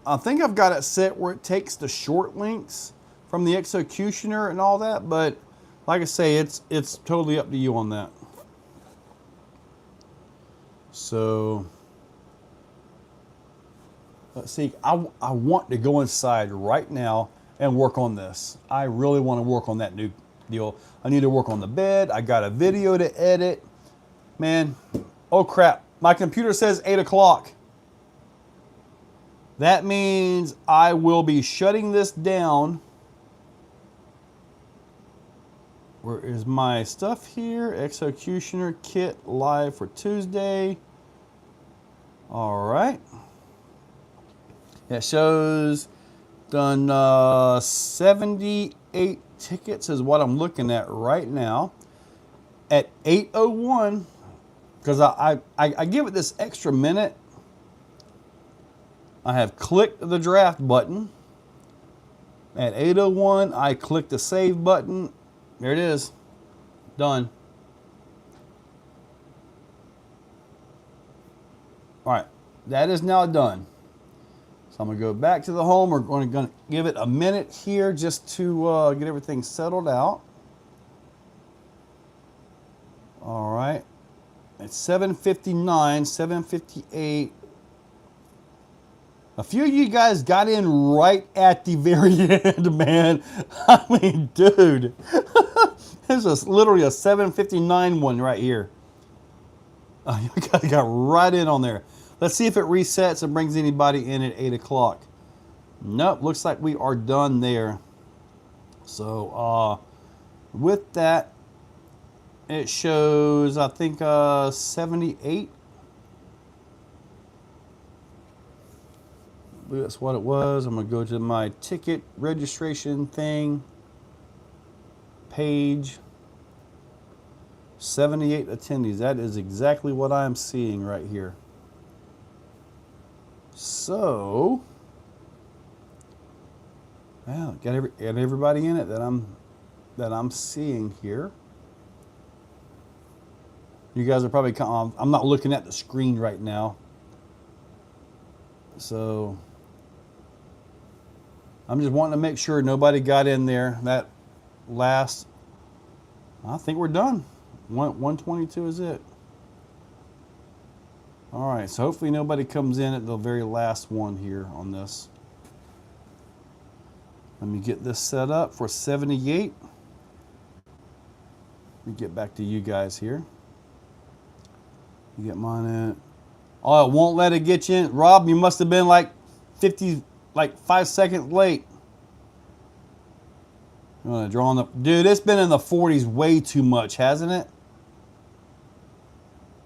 I think I've got it set where it takes the short links from the Exocutioner and all that, but like I say, it's totally up to you on that. So let's see. I want to go inside right now and work on this. I really want to work on that new deal. I need to work on the bed. I got a video to edit. Man, oh crap. My computer says 8 o'clock. That means I will be shutting this down. Where is my stuff here? Executioner kit live for Tuesday. All right. It shows done 78 tickets is what I'm looking at right now. At 8:01, because I give it this extra minute. I have clicked the draft button. At 8:01, I click the save button. There it is. Done. All right. That is now done. So I'm going to go back to the home. We're going to give it a minute here just to get everything settled out. All right. It's 7:59, 7:58. A few of you guys got in right at the very end, man. I mean, dude. This is literally a 7:59 one right here. You guys got right in on there. Let's see if it resets and brings anybody in at 8 o'clock. Nope, looks like we are done there. So, with that, it shows, I think, 78. I believe that's what it was. I'm going to go to my ticket registration thing. Page. 78 attendees. That is exactly what I'm seeing right here. So, well, got everybody in it that I'm seeing here. You guys are probably, I'm not looking at the screen right now. So, I'm just wanting to make sure nobody got in there. That last, I think we're done. 122 is it. All right, so hopefully nobody comes in at the very last one here on this. Let me get this set up for 78. Let me get back to you guys here. You get mine in. Oh, it won't let it get you in. Rob, you must have been like 5 seconds late. I'm gonna draw on the, dude, it's been in the 40s way too much, hasn't it?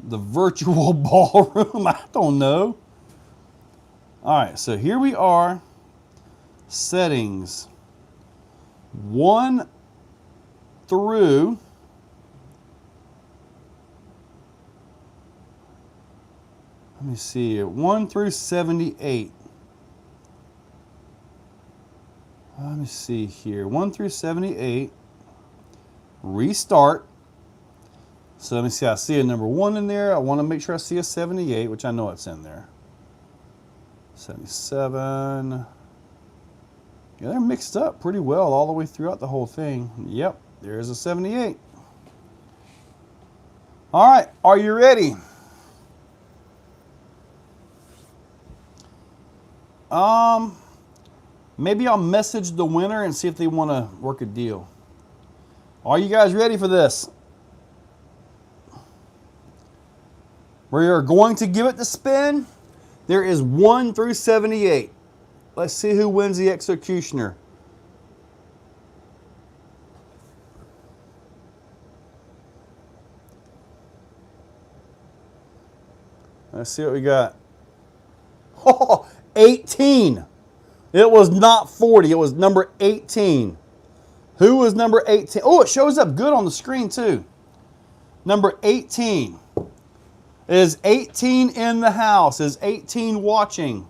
The virtual ballroom, I don't know. All right, so here we are. Settings 1 through, let me see here, 1 through 78. Let me see here, 1 through 78. Restart. So let me see, I see a number 1 in there. I want to make sure I see a 78, which I know it's in there. 77. Yeah, they're mixed up pretty well all the way throughout the whole thing. Yep, there's a 78. All right, are you ready? Maybe I'll message the winner and see if they want to work a deal. Are you guys ready for this? We are going to give it the spin. There is 1 through 78. Let's see who wins the Executioner. Let's see what we got. Oh, 18. It was not 40. It was number 18. Who was number 18? Oh, it shows up good on the screen too. Number 18. Is 18 in the house? Is 18 watching?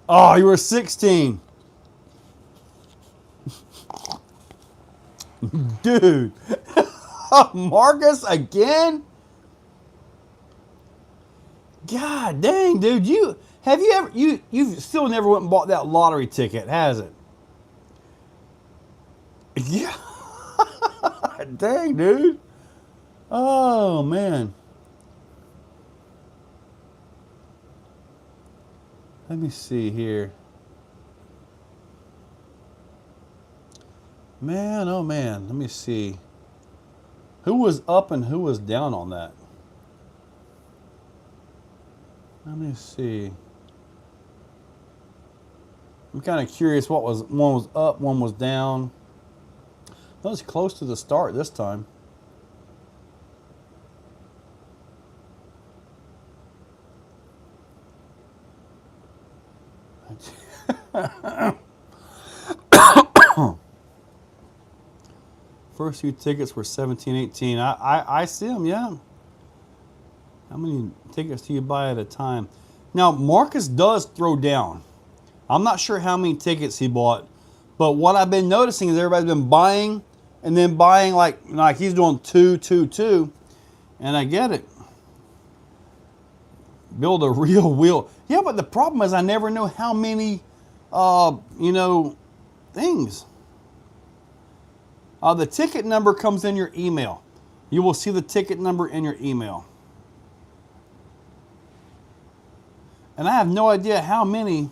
Oh, you were 16. Dude. Marcus again? God dang, dude. You've still never went and bought that lottery ticket, has it? Yeah. Dang, dude. Oh, man. Let me see here. Man, oh man, let me see. Who was up and who was down on that? Let me see. I'm kind of curious what was, one was up, one was down. That was close to the start this time. First few tickets were 17, 18. I see them, yeah. How many tickets do you buy at a time? Now, Marcus does throw down. I'm not sure how many tickets he bought, but what I've been noticing is everybody's been buying and then buying like he's doing 2, 2, 2. And I get it. Build a real wheel. Yeah, but the problem is I never know how many, things. The ticket number comes in your email. You will see the ticket number in your email. And I have no idea how many.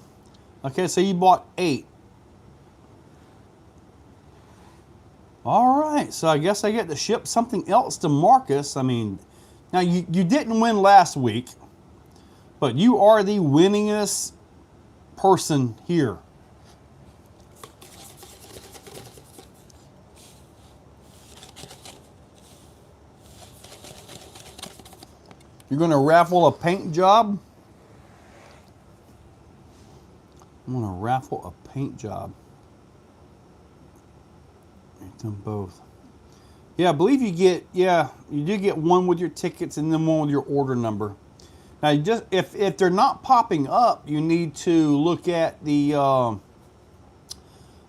Okay, so you bought 8. All right, so I guess I get to ship something else to Marcus. I mean, now you didn't win last week, but you are the winningest person here. You're going to raffle a paint job? I'm going to raffle a paint job. Make them both. Yeah, I believe you do get one with your tickets and then one with your order number. Now, you just if they're not popping up, you need to look at the your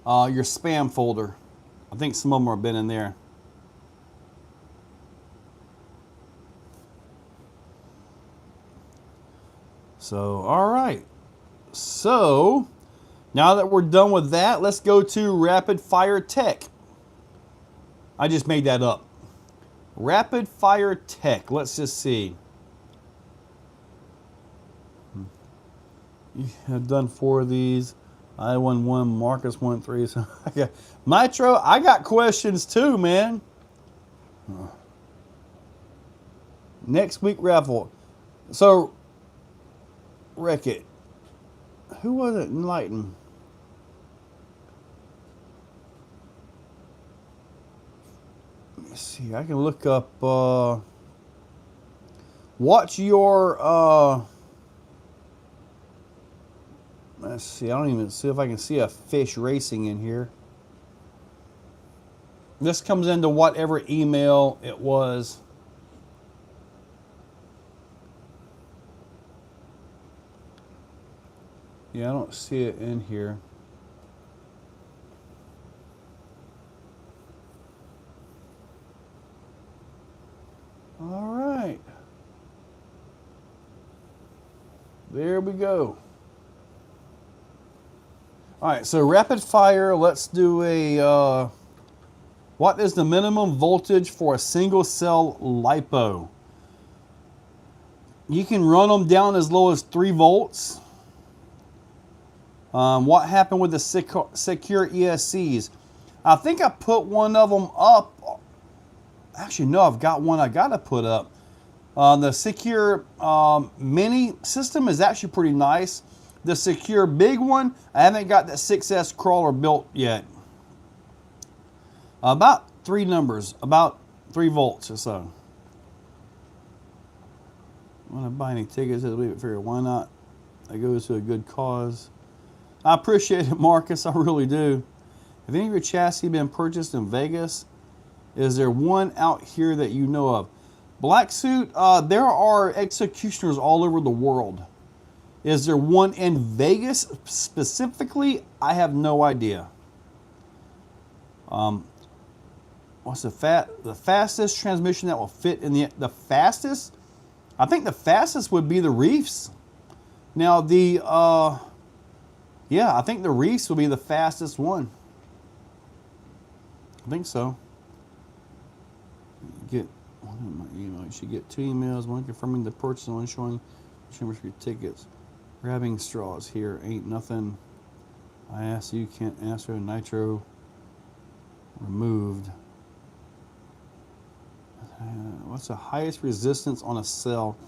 spam folder. I think some of them have been in there. So, all right. So, now that we're done with that, let's go to Rapid Fire Tech. I just made that up. Rapid Fire Tech. Let's just see. You have done 4 of these. I won 1. Marcus won 3. So, okay. Nitro, I got questions too, man. Next week raffle. So, Wreck It. Who was it? Enlighten. Let me see. I can look up. Watch your. Let's see. I don't even see if I can see a fish racing in here. This comes into whatever email it was. Yeah, I don't see it in here. All right. There we go. All right, so rapid fire, let's do a, what is the minimum voltage for a single cell LiPo? You can run them down as low as 3 volts. What happened with the secure ESCs? I think I put one of them up. Actually, no, I've got one I got to put up. The secure mini system is actually pretty nice. The secure big one, I haven't got that 6S crawler built yet. About 3 numbers, about 3 volts or so. When I buy any tickets, I leave it figure, why not? It goes to a good cause. I appreciate it, Marcus. I really do. Have any of your chassis been purchased in Vegas? Is there one out here that you know of? Black Suit, there are executioners all over the world. Is there one in Vegas specifically? I have no idea. What's the fastest transmission that will fit in the fastest? I think the fastest would be the Reefs. Now yeah, I think the Reefs will be the fastest one. I think so. Get one in my email. You should get 2 emails, one confirming the purchase and one showing members for your tickets. Grabbing straws here ain't nothing. I asked you can't answer. Nitro removed. What's the highest resistance on a cell?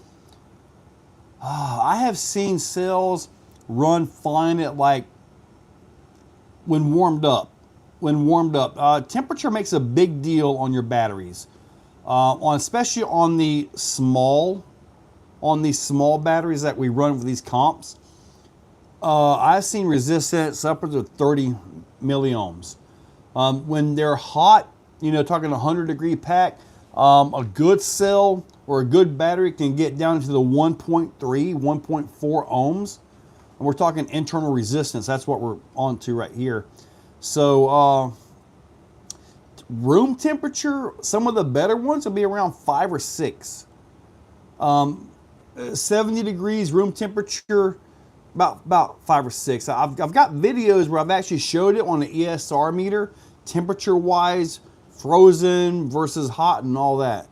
I have seen cells run fine at like when warmed up. Temperature makes a big deal on your batteries, especially on the small batteries that we run with these comps. I've seen resistance upwards of 30 milliohms. When they're hot, talking 100-degree pack, a good cell or a good battery can get down to the 1.3, 1.4 ohms. And we're talking internal resistance. That's what we're on to right here. So room temperature, some of the better ones will be around 5 or 6. 70 degrees room temperature, about 5 or 6. I've got videos where I've actually showed it on the ESR meter, temperature-wise, frozen versus hot and all that.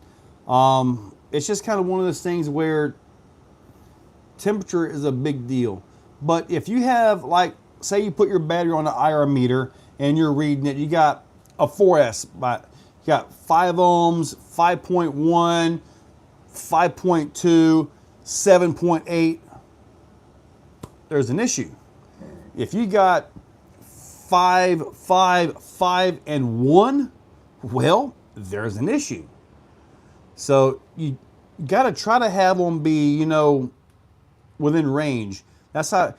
It's just kind of one of those things where temperature is a big deal. But if you have, like, say you put your battery on an IR meter and you're reading it, you got a 4S, but you got 5 ohms, 5.1, 5.2, 7.8. There's an issue. If you got 5, 5, 5, and 1, well, there's an issue. So you got to try to have them be, within range. That's how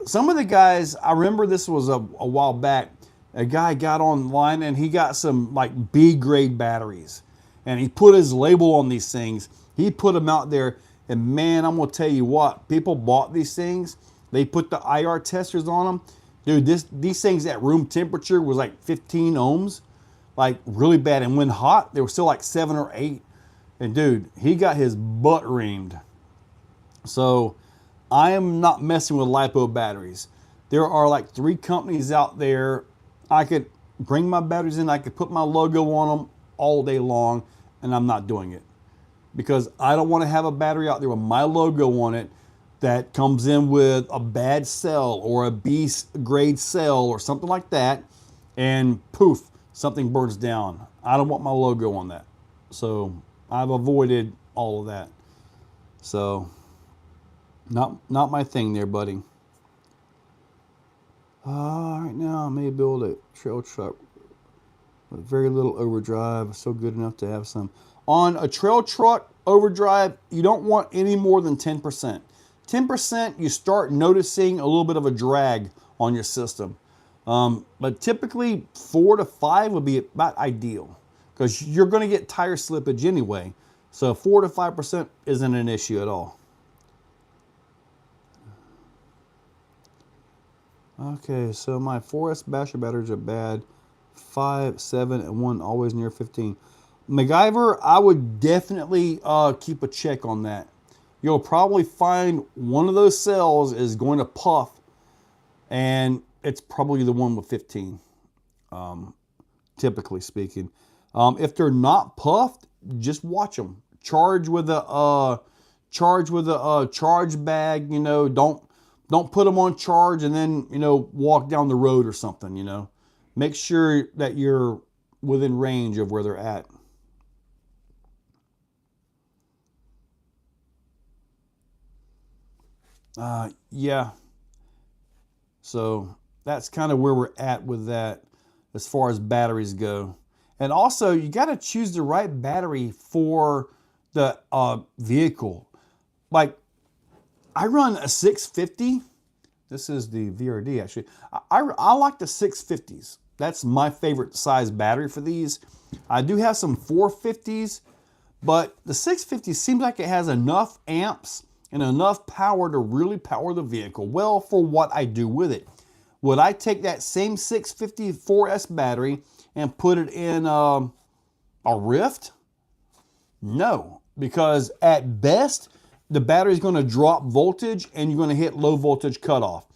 some of the guys, I remember this was a while back, a guy got online and he got some like B grade batteries and he put his label on these things. He put them out there and man, I'm going to tell you what, people bought these things. They put the IR testers on them. Dude, these things at room temperature was like 15 ohms, like really bad. And when hot, they were still like 7 or 8. And dude, he got his butt reamed. So I am not messing with LiPo batteries. There are like 3 companies out there. I could bring my batteries in. I could put my logo on them all day long, and I'm not doing it. Because I don't want to have a battery out there with my logo on it that comes in with a bad cell or a B grade cell or something like that, and poof, something burns down. I don't want my logo on that. So I've avoided all of that. So not my thing there, buddy. Right now I may build a trail truck with very little overdrive, so good enough to have some. On a trail truck overdrive, you don't want any more than 10%. 10%, you start noticing a little bit of a drag on your system. But typically 4 to 5 would be about ideal because you're going to get tire slippage anyway. So 4 to 5% isn't an issue at all. Okay, so my 4S basher batteries are bad. 5, 7, and 1 always near 15. MacGyver, I would definitely keep a check on that. You'll probably find one of those cells is going to puff, and it's probably the one with 15, typically speaking. If they're not puffed, just watch them. Charge with a charge bag. Don't put them on charge and then walk down the road or something. Make sure that you're within range of where they're at. Yeah. So that's kind of where we're at with that as far as batteries go. And also, you got to choose the right battery for the vehicle. Like, I run a 650. This is the VRD, actually. I like the 650s. That's my favorite size battery for these. I do have some 450s, but the 650 seems like it has enough amps and enough power to really power the vehicle well for what I do with it. Would I take that same 650 4S battery and put it in a Rift? No, because at best, the battery is going to drop voltage and you're going to hit low voltage cutoff.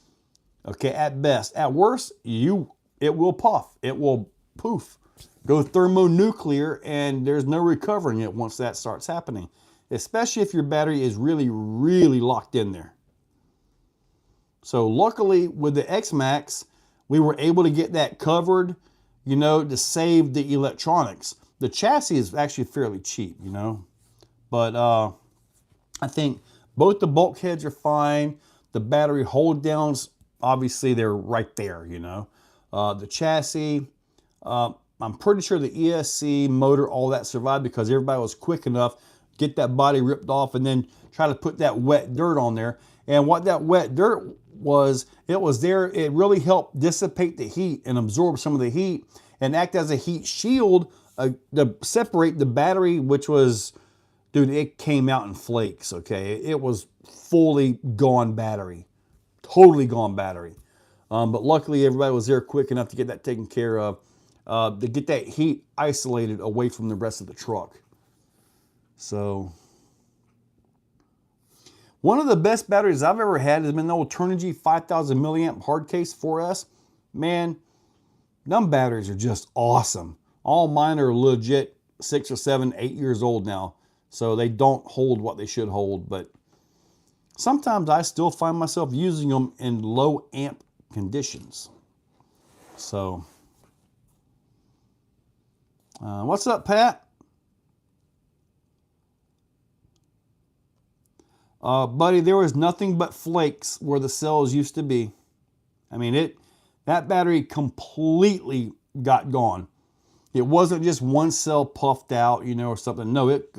Okay, at best. At worst, it will puff. It will poof, go thermonuclear, and there's no recovering it once that starts happening. Especially if your battery is really, really locked in there. So luckily with the X-Max, we were able to get that covered, you know, to save the electronics. The chassis is actually fairly cheap, you know, but I think both the bulkheads are fine. The battery hold downs, obviously they're right there, you know. The chassis, I'm pretty sure the ESC motor, all that survived because everybody was quick enough to get that body ripped off and then try to put that wet dirt on there. And what that wet dirt was, it was there, it really helped dissipate the heat and absorb some of the heat and act as a heat shield to separate the battery, which was, dude, it came out in flakes, okay? It was fully gone battery, totally gone battery. But luckily everybody was there quick enough to get that taken care of, to get that heat isolated away from the rest of the truck. So, one of the best batteries I've ever had has been the old Turnigy 5000 milliamp hard case 4S. Man, them batteries are just awesome. All mine are legit 6 or 7, 8 years old now. So they don't hold what they should hold, but sometimes I still find myself using them in low amp conditions. So, what's up, Pat? Buddy, there was nothing but flakes where the cells used to be. I mean, that battery completely got gone. It wasn't just one cell puffed out, you know, or something. No, it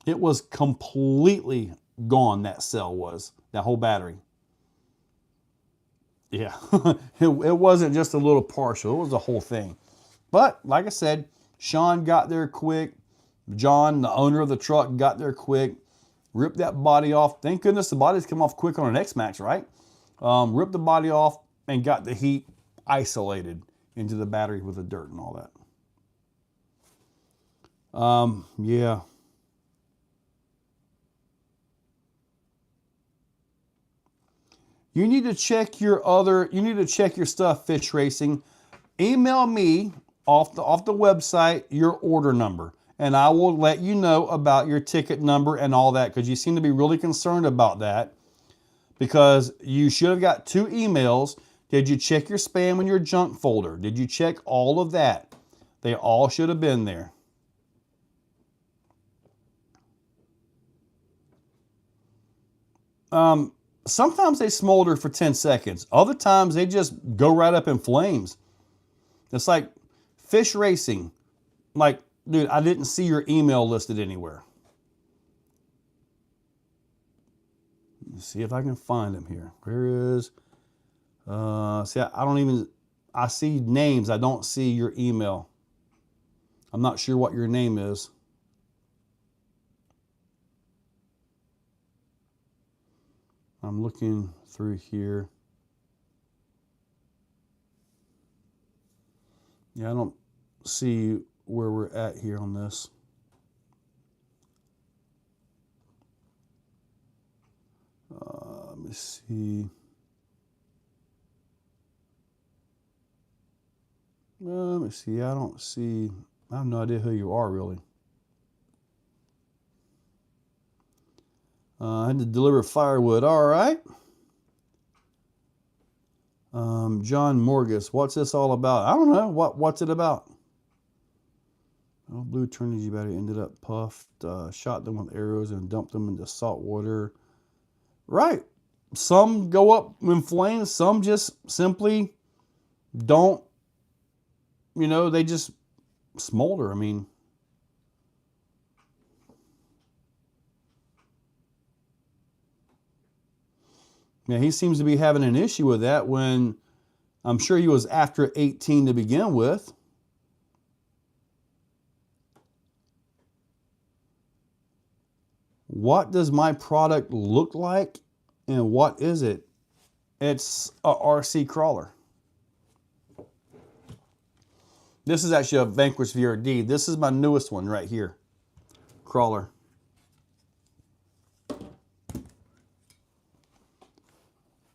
was completely gone, that cell was. That whole battery. Yeah, it wasn't just a little partial. It was the whole thing. But, like I said, Sean got there quick. John, the owner of the truck, got there quick. Ripped that body off. Thank goodness the bodies come off quick on an X-Max, right? Ripped the body off and got the heat isolated into the battery with the dirt and all that. Yeah. You need to check your stuff, Fish Racing. Email me off the website your order number, and I will let you know about your ticket number and all that, because you seem to be really concerned about that, because you should have got 2 emails. Did you check your spam and your junk folder? Did you check all of that? They all should have been there. Sometimes they smolder for 10 seconds. Other times they just go right up in flames. It's like Fish Racing. Like, dude, I didn't see your email listed anywhere. Let's see if I can find him here. Where is, see, I see names. I don't see your email. I'm not sure what your name is. I'm looking through here. Yeah, I don't see where we're at here on this. Let me see. Let me see. I don't see. I have no idea who you are, really. I had to deliver firewood. All right. John Morgus, what's this all about? I don't know. What's it about? Oh, blue Turnigy battery ended up puffed. Shot them with arrows and dumped them into salt water. Right. Some go up in flames. Some just simply don't. You know, they just smolder. I mean. Yeah, he seems to be having an issue with that when I'm sure he was after 18 to begin with. What does my product look like and what is it? It's a RC crawler. This is actually a Vanquish VRD. This is my newest one right here. Crawler.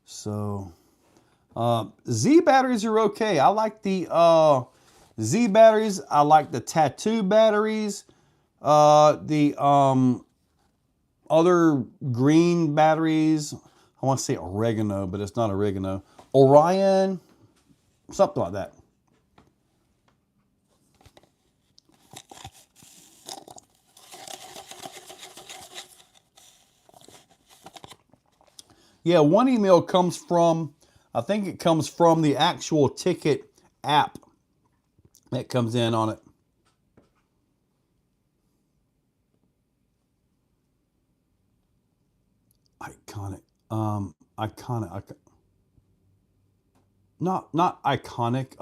So, Z batteries are okay. I like the Z batteries. I like the tattoo batteries. The other green batteries. I want to say oregano, but it's not oregano. Orion, something like that. Yeah, one email comes from, I think it comes from the actual ticket app that comes in on it. Iconic. Iconic. Not iconic.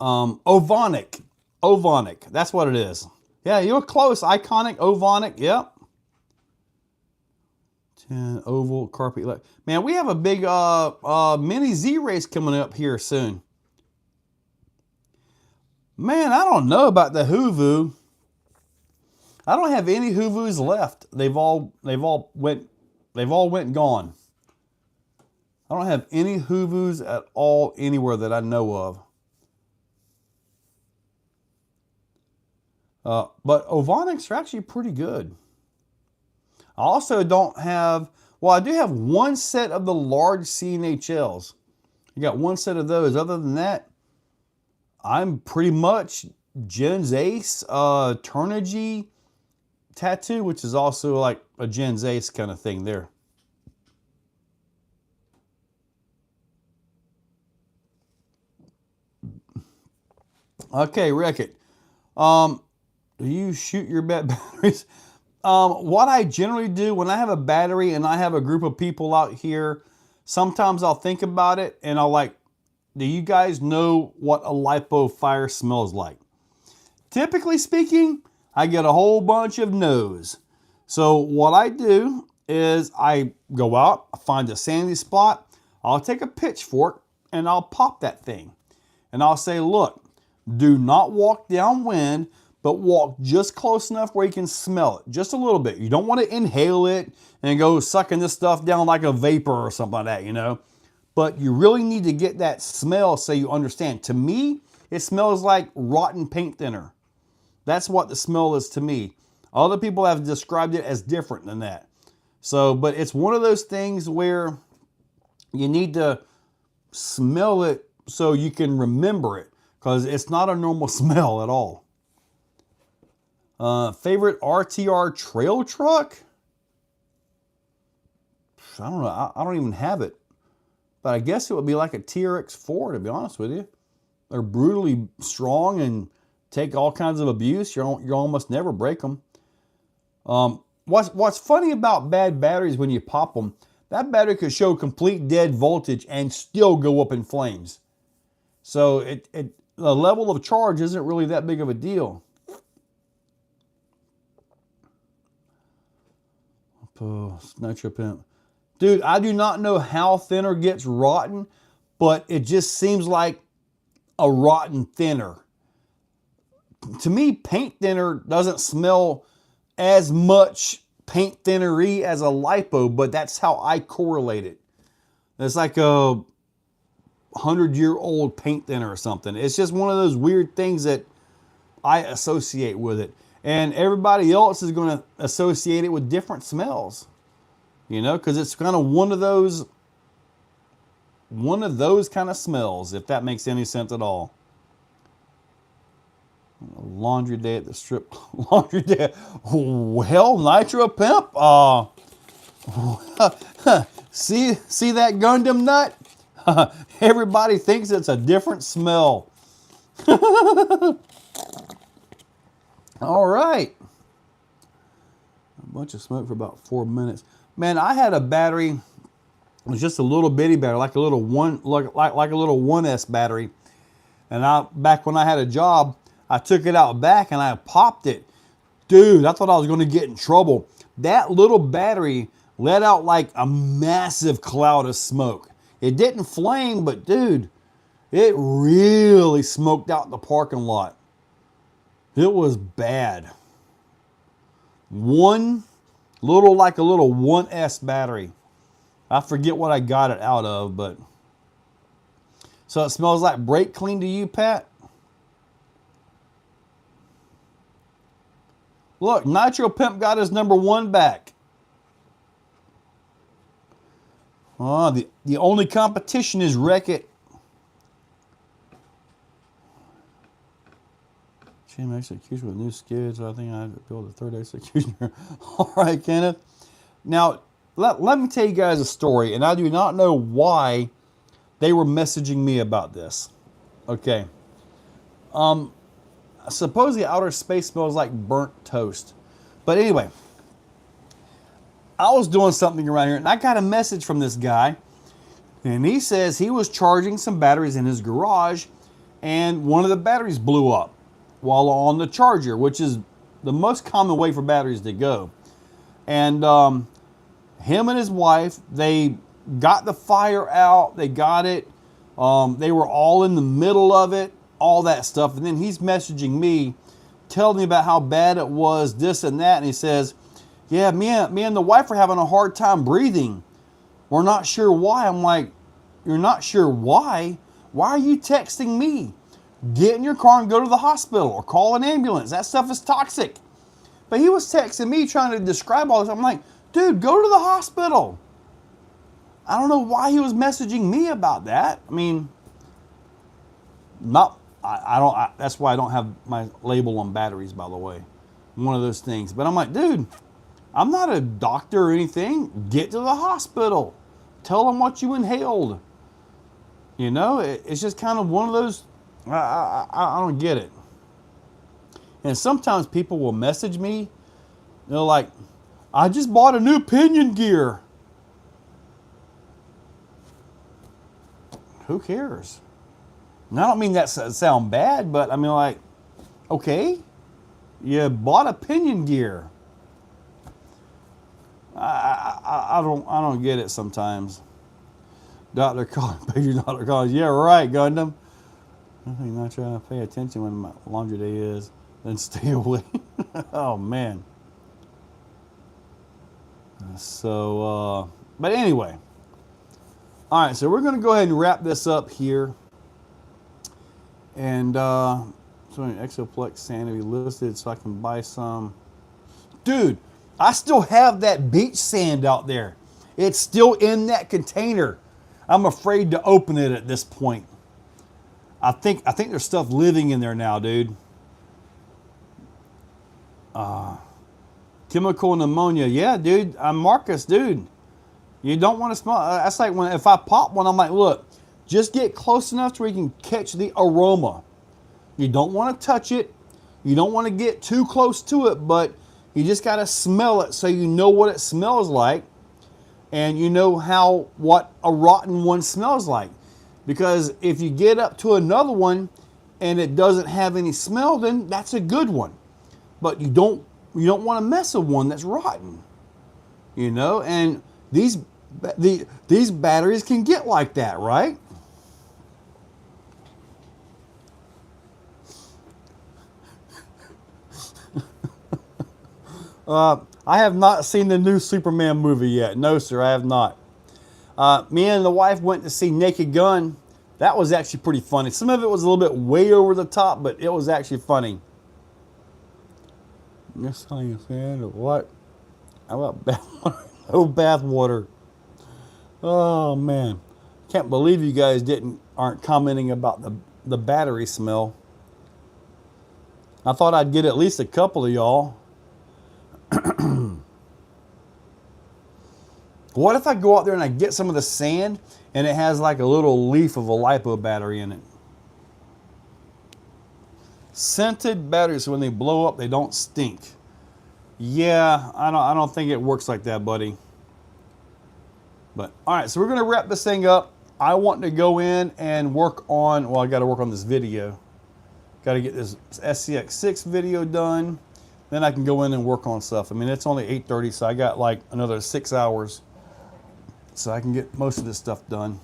Ovonic. Ovonic. That's what it is. Yeah, you're close. Iconic. Ovonic. Yep. 10 oval carpet. Man, we have a big mini Z race coming up here soon. Man, I don't know about the Hoovoo. I don't have any Hoovoos left. They've all went and gone. I don't have any Hoovoos at all anywhere that I know of. But Ovonics are actually pretty good. I also don't have, well, I do have one set of the large CNHLs. I got one set of those. Other than that, I'm pretty much Gens Ace, Turnigy Tattoo, which is also like a Gens Ace kind of thing there. Okay, Wreck-It. Do you shoot your batteries? What I generally do when I have a battery and I have a group of people out here, sometimes I'll think about it and I'll like, do you guys know what a lipo fire smells like? Typically speaking, I get a whole bunch of no's. So what I do is I go out, I find a sandy spot, I'll take a pitchfork and I'll pop that thing. And I'll say, look, do not walk downwind, but walk just close enough where you can smell it, just a little bit. You don't want to inhale it and go sucking this stuff down like a vapor or something like that, you know. But you really need to get that smell so you understand. To me, it smells like rotten paint thinner. That's what the smell is to me. Other people have described it as different than that. So, but it's one of those things where you need to smell it so you can remember it, because it's not a normal smell at all. Favorite RTR trail truck? I don't know. I don't even have it. But I guess it would be like a TRX4, to be honest with you. They're brutally strong and take all kinds of abuse. You almost never break them. What's funny about bad batteries when you pop them, that battery could show complete dead voltage and still go up in flames. So the level of charge isn't really that big of a deal. Nitro Pimp. Dude, I do not know how thinner gets rotten, but it just seems like a rotten thinner. To me, paint thinner doesn't smell as much paint thinner-y as a lipo, but that's how I correlate it. It's like a 100-year-old paint thinner or something. It's just one of those weird things that I associate with it. And everybody else is going to associate it with different smells. You know, because it's kind of one of those kind of smells, if that makes any sense at all. Laundry day at the strip. Laundry day. Well, Nitro Pimp. See that Gundam nut? Everybody thinks it's a different smell. All right. A bunch of smoke for about 4 minutes. Man, I had a battery. It was just a little bitty battery, like a little like a little 1S battery. And back when I had a job, I took it out back and I popped it. Dude, I thought I was going to get in trouble. That little battery let out like a massive cloud of smoke. It didn't flame, but dude, it really smoked out the parking lot. It was bad. Like a little 1S battery. I forget what I got it out of, but. So it smells like brake clean to you, Pat? Look, Nitro Pimp got his #1 back. Oh, the only competition is wreck it. Chain execution with new skids. I think I have to build a third executioner. All right, Kenneth. Now, let me tell you guys a story, and I do not know why they were messaging me about this. Okay. Supposedly outer space smells like burnt toast. But anyway, I was doing something around here, and I got a message from this guy, and he says he was charging some batteries in his garage, and one of the batteries blew up while on the charger, which is the most common way for batteries to go. And him and his wife, they got the fire out, they got it, they were all in the middle of it, all that stuff. And then he's messaging me, telling me about how bad it was, this and that. And he says, yeah, me and the wife are having a hard time breathing. We're not sure why. I'm like, you're not sure why? Why are you texting me? Get in your car and go to the hospital or call an ambulance. That stuff is toxic. But he was texting me trying to describe all this. I'm like, dude, go to the hospital. I don't know why he was messaging me about that. I mean, that's why I don't have my label on batteries, by the way. One of those things. But I'm like, dude, I'm not a doctor or anything. Get to the hospital. Tell them what you inhaled. You know, it's just kind of one of those, I don't get it. And sometimes people will message me. They're like, I just bought a new pinion gear. Who cares? And I don't mean that sound bad, but I mean like, okay, you bought a pinion gear. I don't get it sometimes. Dr. Collins, Pager Dr. Collins. Yeah, right, Gundam. I think not trying to pay attention when my laundry day is, then stay away. Oh man. So, but anyway. All right, so we're going to go ahead and wrap this up here. And so an Exoplex sand to be listed so I can buy some. Dude, I still have that beach sand out there. It's still in that container. I'm afraid to open it at this point. I think there's stuff living in there now, dude. Chemical pneumonia. Yeah, dude. I'm Marcus, dude. You don't want to smell. That's like if I pop one, I'm like, look, just get close enough to where you can catch the aroma. You don't want to touch it. You don't want to get too close to it, but you just got to smell it so you know what it smells like. And you know what a rotten one smells like. Because if you get up to another one and it doesn't have any smell, then that's a good one. But you don't want to mess with one that's rotten. You know, and these batteries can get like that, right? I have not seen the new Superman movie yet. No, sir, I have not. Me and the wife went to see Naked Gun. That was actually pretty funny. Some of it was a little bit way over the top, but it was actually funny. Yes, how you saying? What? How about bath water? No bath water. Oh man, can't believe you guys aren't commenting about the battery smell. I thought I'd get at least a couple of y'all. What if I go out there and I get some of the sand and it has like a little leaf of a LiPo battery in it? Scented batteries, so when they blow up, they don't stink. Yeah, I don't think it works like that, buddy. But all right, so we're gonna wrap this thing up. I want to go in and work on, well, I got to work on this video. Got to get this SCX6 video done. Then I can go in and work on stuff. I mean, it's only 8:30, so I got like another 6 hours. So I can get most of this stuff done.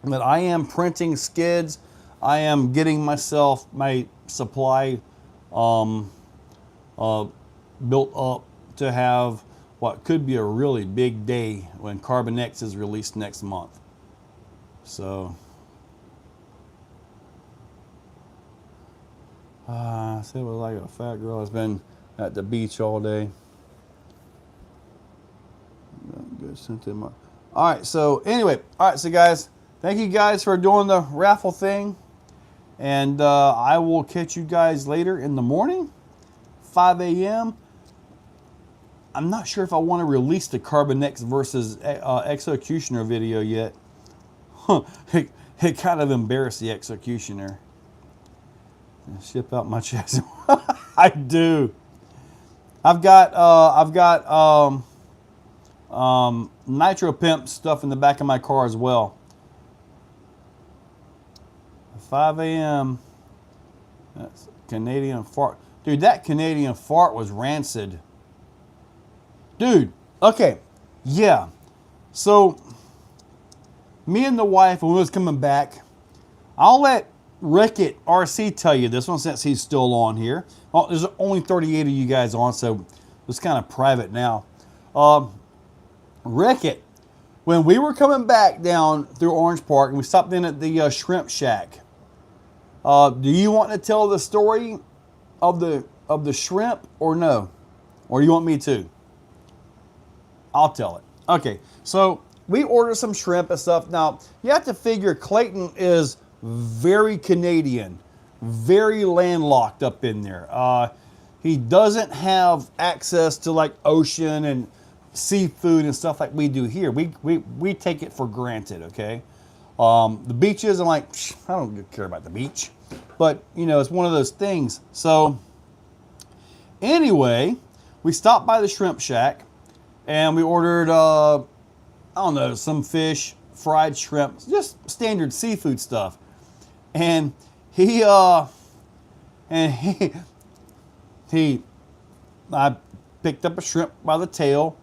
But I am printing skids. I am getting myself my supply built up to have what could be a really big day when Carbon X is released next month. So I said it was like a fat girl has been at the beach all day. Good scented. All right, so anyway, all right, so guys, thank you guys for doing the raffle thing. And I will catch you guys later in the morning, 5 a.m. I'm not sure if I want to release the Carbon X versus Exocutioner video yet. It kind of embarrassed the Exocutioner. Ship out my chest. I do. I've got Nitro Pimp stuff in the back of my car as well. 5 a.m. That's Canadian fart. Dude, that Canadian fart was rancid. Dude, okay. Yeah. So, me and the wife, when we was coming back, I'll let Rickett RC tell you this one since he's still on here. Well, there's only 38 of you guys on, so it's kind of private now. Rickett, when we were coming back down through Orange Park and we stopped in at the Shrimp Shack, do you want to tell the story of the shrimp or no? Or do you want me to? I'll tell it. Okay, so we ordered some shrimp and stuff. Now, you have to figure Clayton is very Canadian, very landlocked up in there. He doesn't have access to like ocean and seafood and stuff like we do here. We take it for granted, okay? The beaches, I'm like, I don't care about the beach. But, you know, it's one of those things. So, anyway, we stopped by the Shrimp Shack and we ordered, I don't know, some fish, fried shrimp, just standard seafood stuff. And I picked up a shrimp by the tail,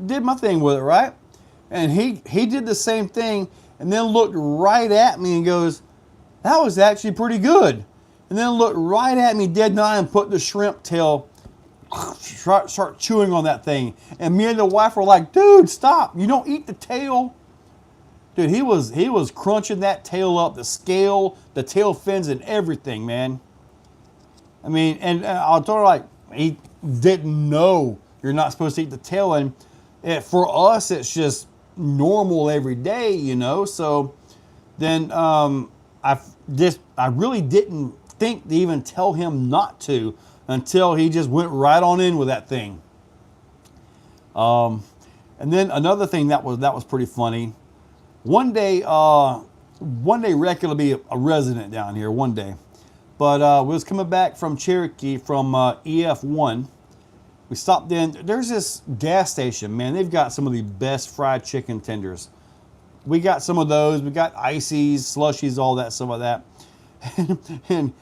did my thing with it, right? And he did the same thing and then looked right at me and goes, that was actually pretty good. And then looked right at me dead nigh and put the shrimp tail, start chewing on that thing. And me and the wife were like, dude, stop. You don't eat the tail. Dude, he was crunching that tail up, the scale, the tail fins and everything, man. I mean, and I told her, like, he didn't know you're not supposed to eat the tail. And for us, it's just normal every day, you know. So then I really didn't think to even tell him not to until he just went right on in with that thing. And then another thing that was pretty funny. One day Rick will be a resident down here one day. But we was coming back from Cherokee from EF1. We stopped in. There's this gas station, man. They've got some of the best fried chicken tenders. We got some of those. We got ices, slushies, all that, some of that. And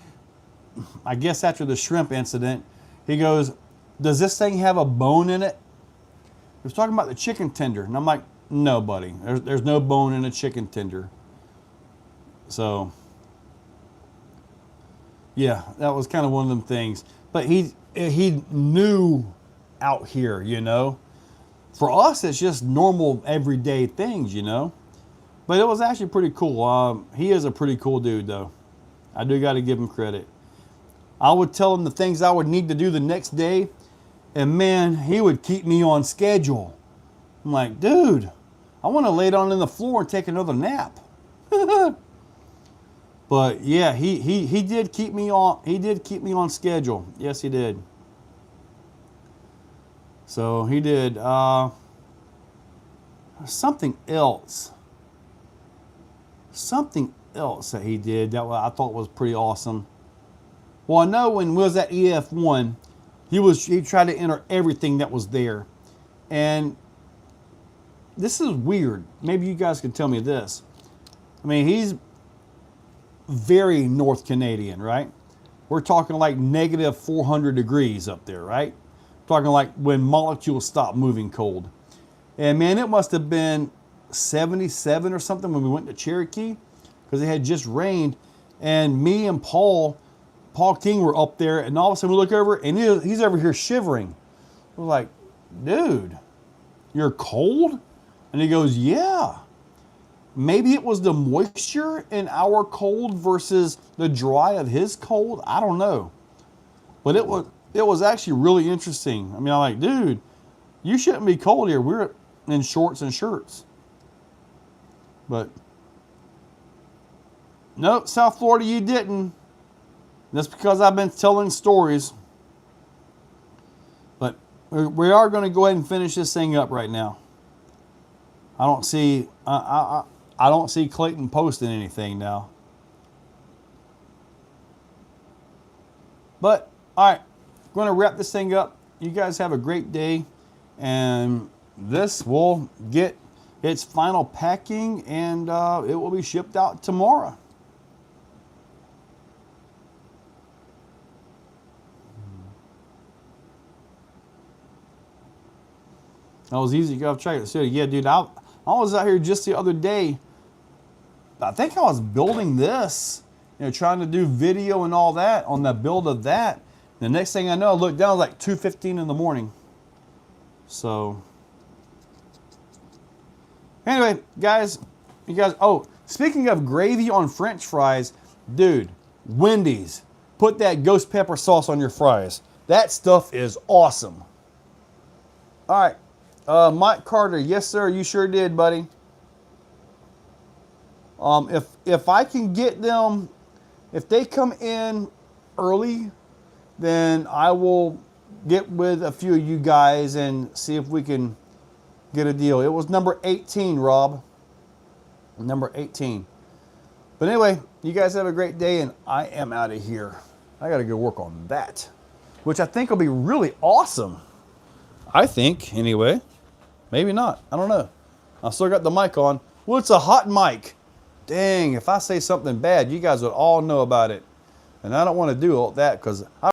I guess after the shrimp incident, he goes, does this thing have a bone in it? He was talking about the chicken tender. And I'm like, no, buddy. There's no bone in a chicken tender. So, yeah, that was kind of one of them things. But he knew out here, you know. For us, it's just normal, everyday things, you know. But it was actually pretty cool. He is a pretty cool dude, though. I do got to give him credit. I would tell him the things I would need to do the next day, and man, he would keep me on schedule. I'm like, dude, I want to lay down on the floor and take another nap. But yeah, he did keep me on. He did keep me on schedule. Yes, he did. So he did. Something else that he did that I thought was pretty awesome. Well, I know when we was at EF1, he tried to enter everything that was there, and this is weird. Maybe you guys can tell me this. I mean, he's very North Canadian, right? We're talking like negative 400 degrees up there, right? Talking like when molecules stop moving cold. And man, it must have been 77 or something when we went to Cherokee, because it had just rained, and me and Paul King were up there, and all of a sudden we look over and he's over here shivering. We're like, dude, you're cold? And he goes, yeah. Maybe it was the moisture in our cold versus the dry of his cold. I don't know. But it was actually really interesting. I mean, I'm like, dude, you shouldn't be cold here. We're in shorts and shirts. But nope, South Florida, you didn't. That's because I've been telling stories. But we are going to go ahead and finish this thing up right now. I don't see I don't see Clayton posting anything now. But all right, I'm going to wrap this thing up. You guys have a great day, and this will get its final packing, and it will be shipped out tomorrow. That was easy to go check it. So yeah, dude, I was out here just the other day. I think I was building this, you know, trying to do video and all that on the build of that. The next thing I know, I looked down, it was like 2:15 in the morning. So anyway, guys, you guys, oh, speaking of gravy on French fries, dude, Wendy's, put that ghost pepper sauce on your fries. That stuff is awesome. All right. Mike Carter, yes sir, you sure did, buddy. If I can get them, if they come in early, then I will get with a few of you guys and see if we can get a deal. It was number 18, Rob. Number 18. But anyway, you guys have a great day, and I am out of here. I got to go work on that, which I think will be really awesome. I think, anyway. Maybe not. I don't know. I still got the mic on. Well, it's a hot mic. Dang, if I say something bad, you guys would all know about it. And I don't want to do all that because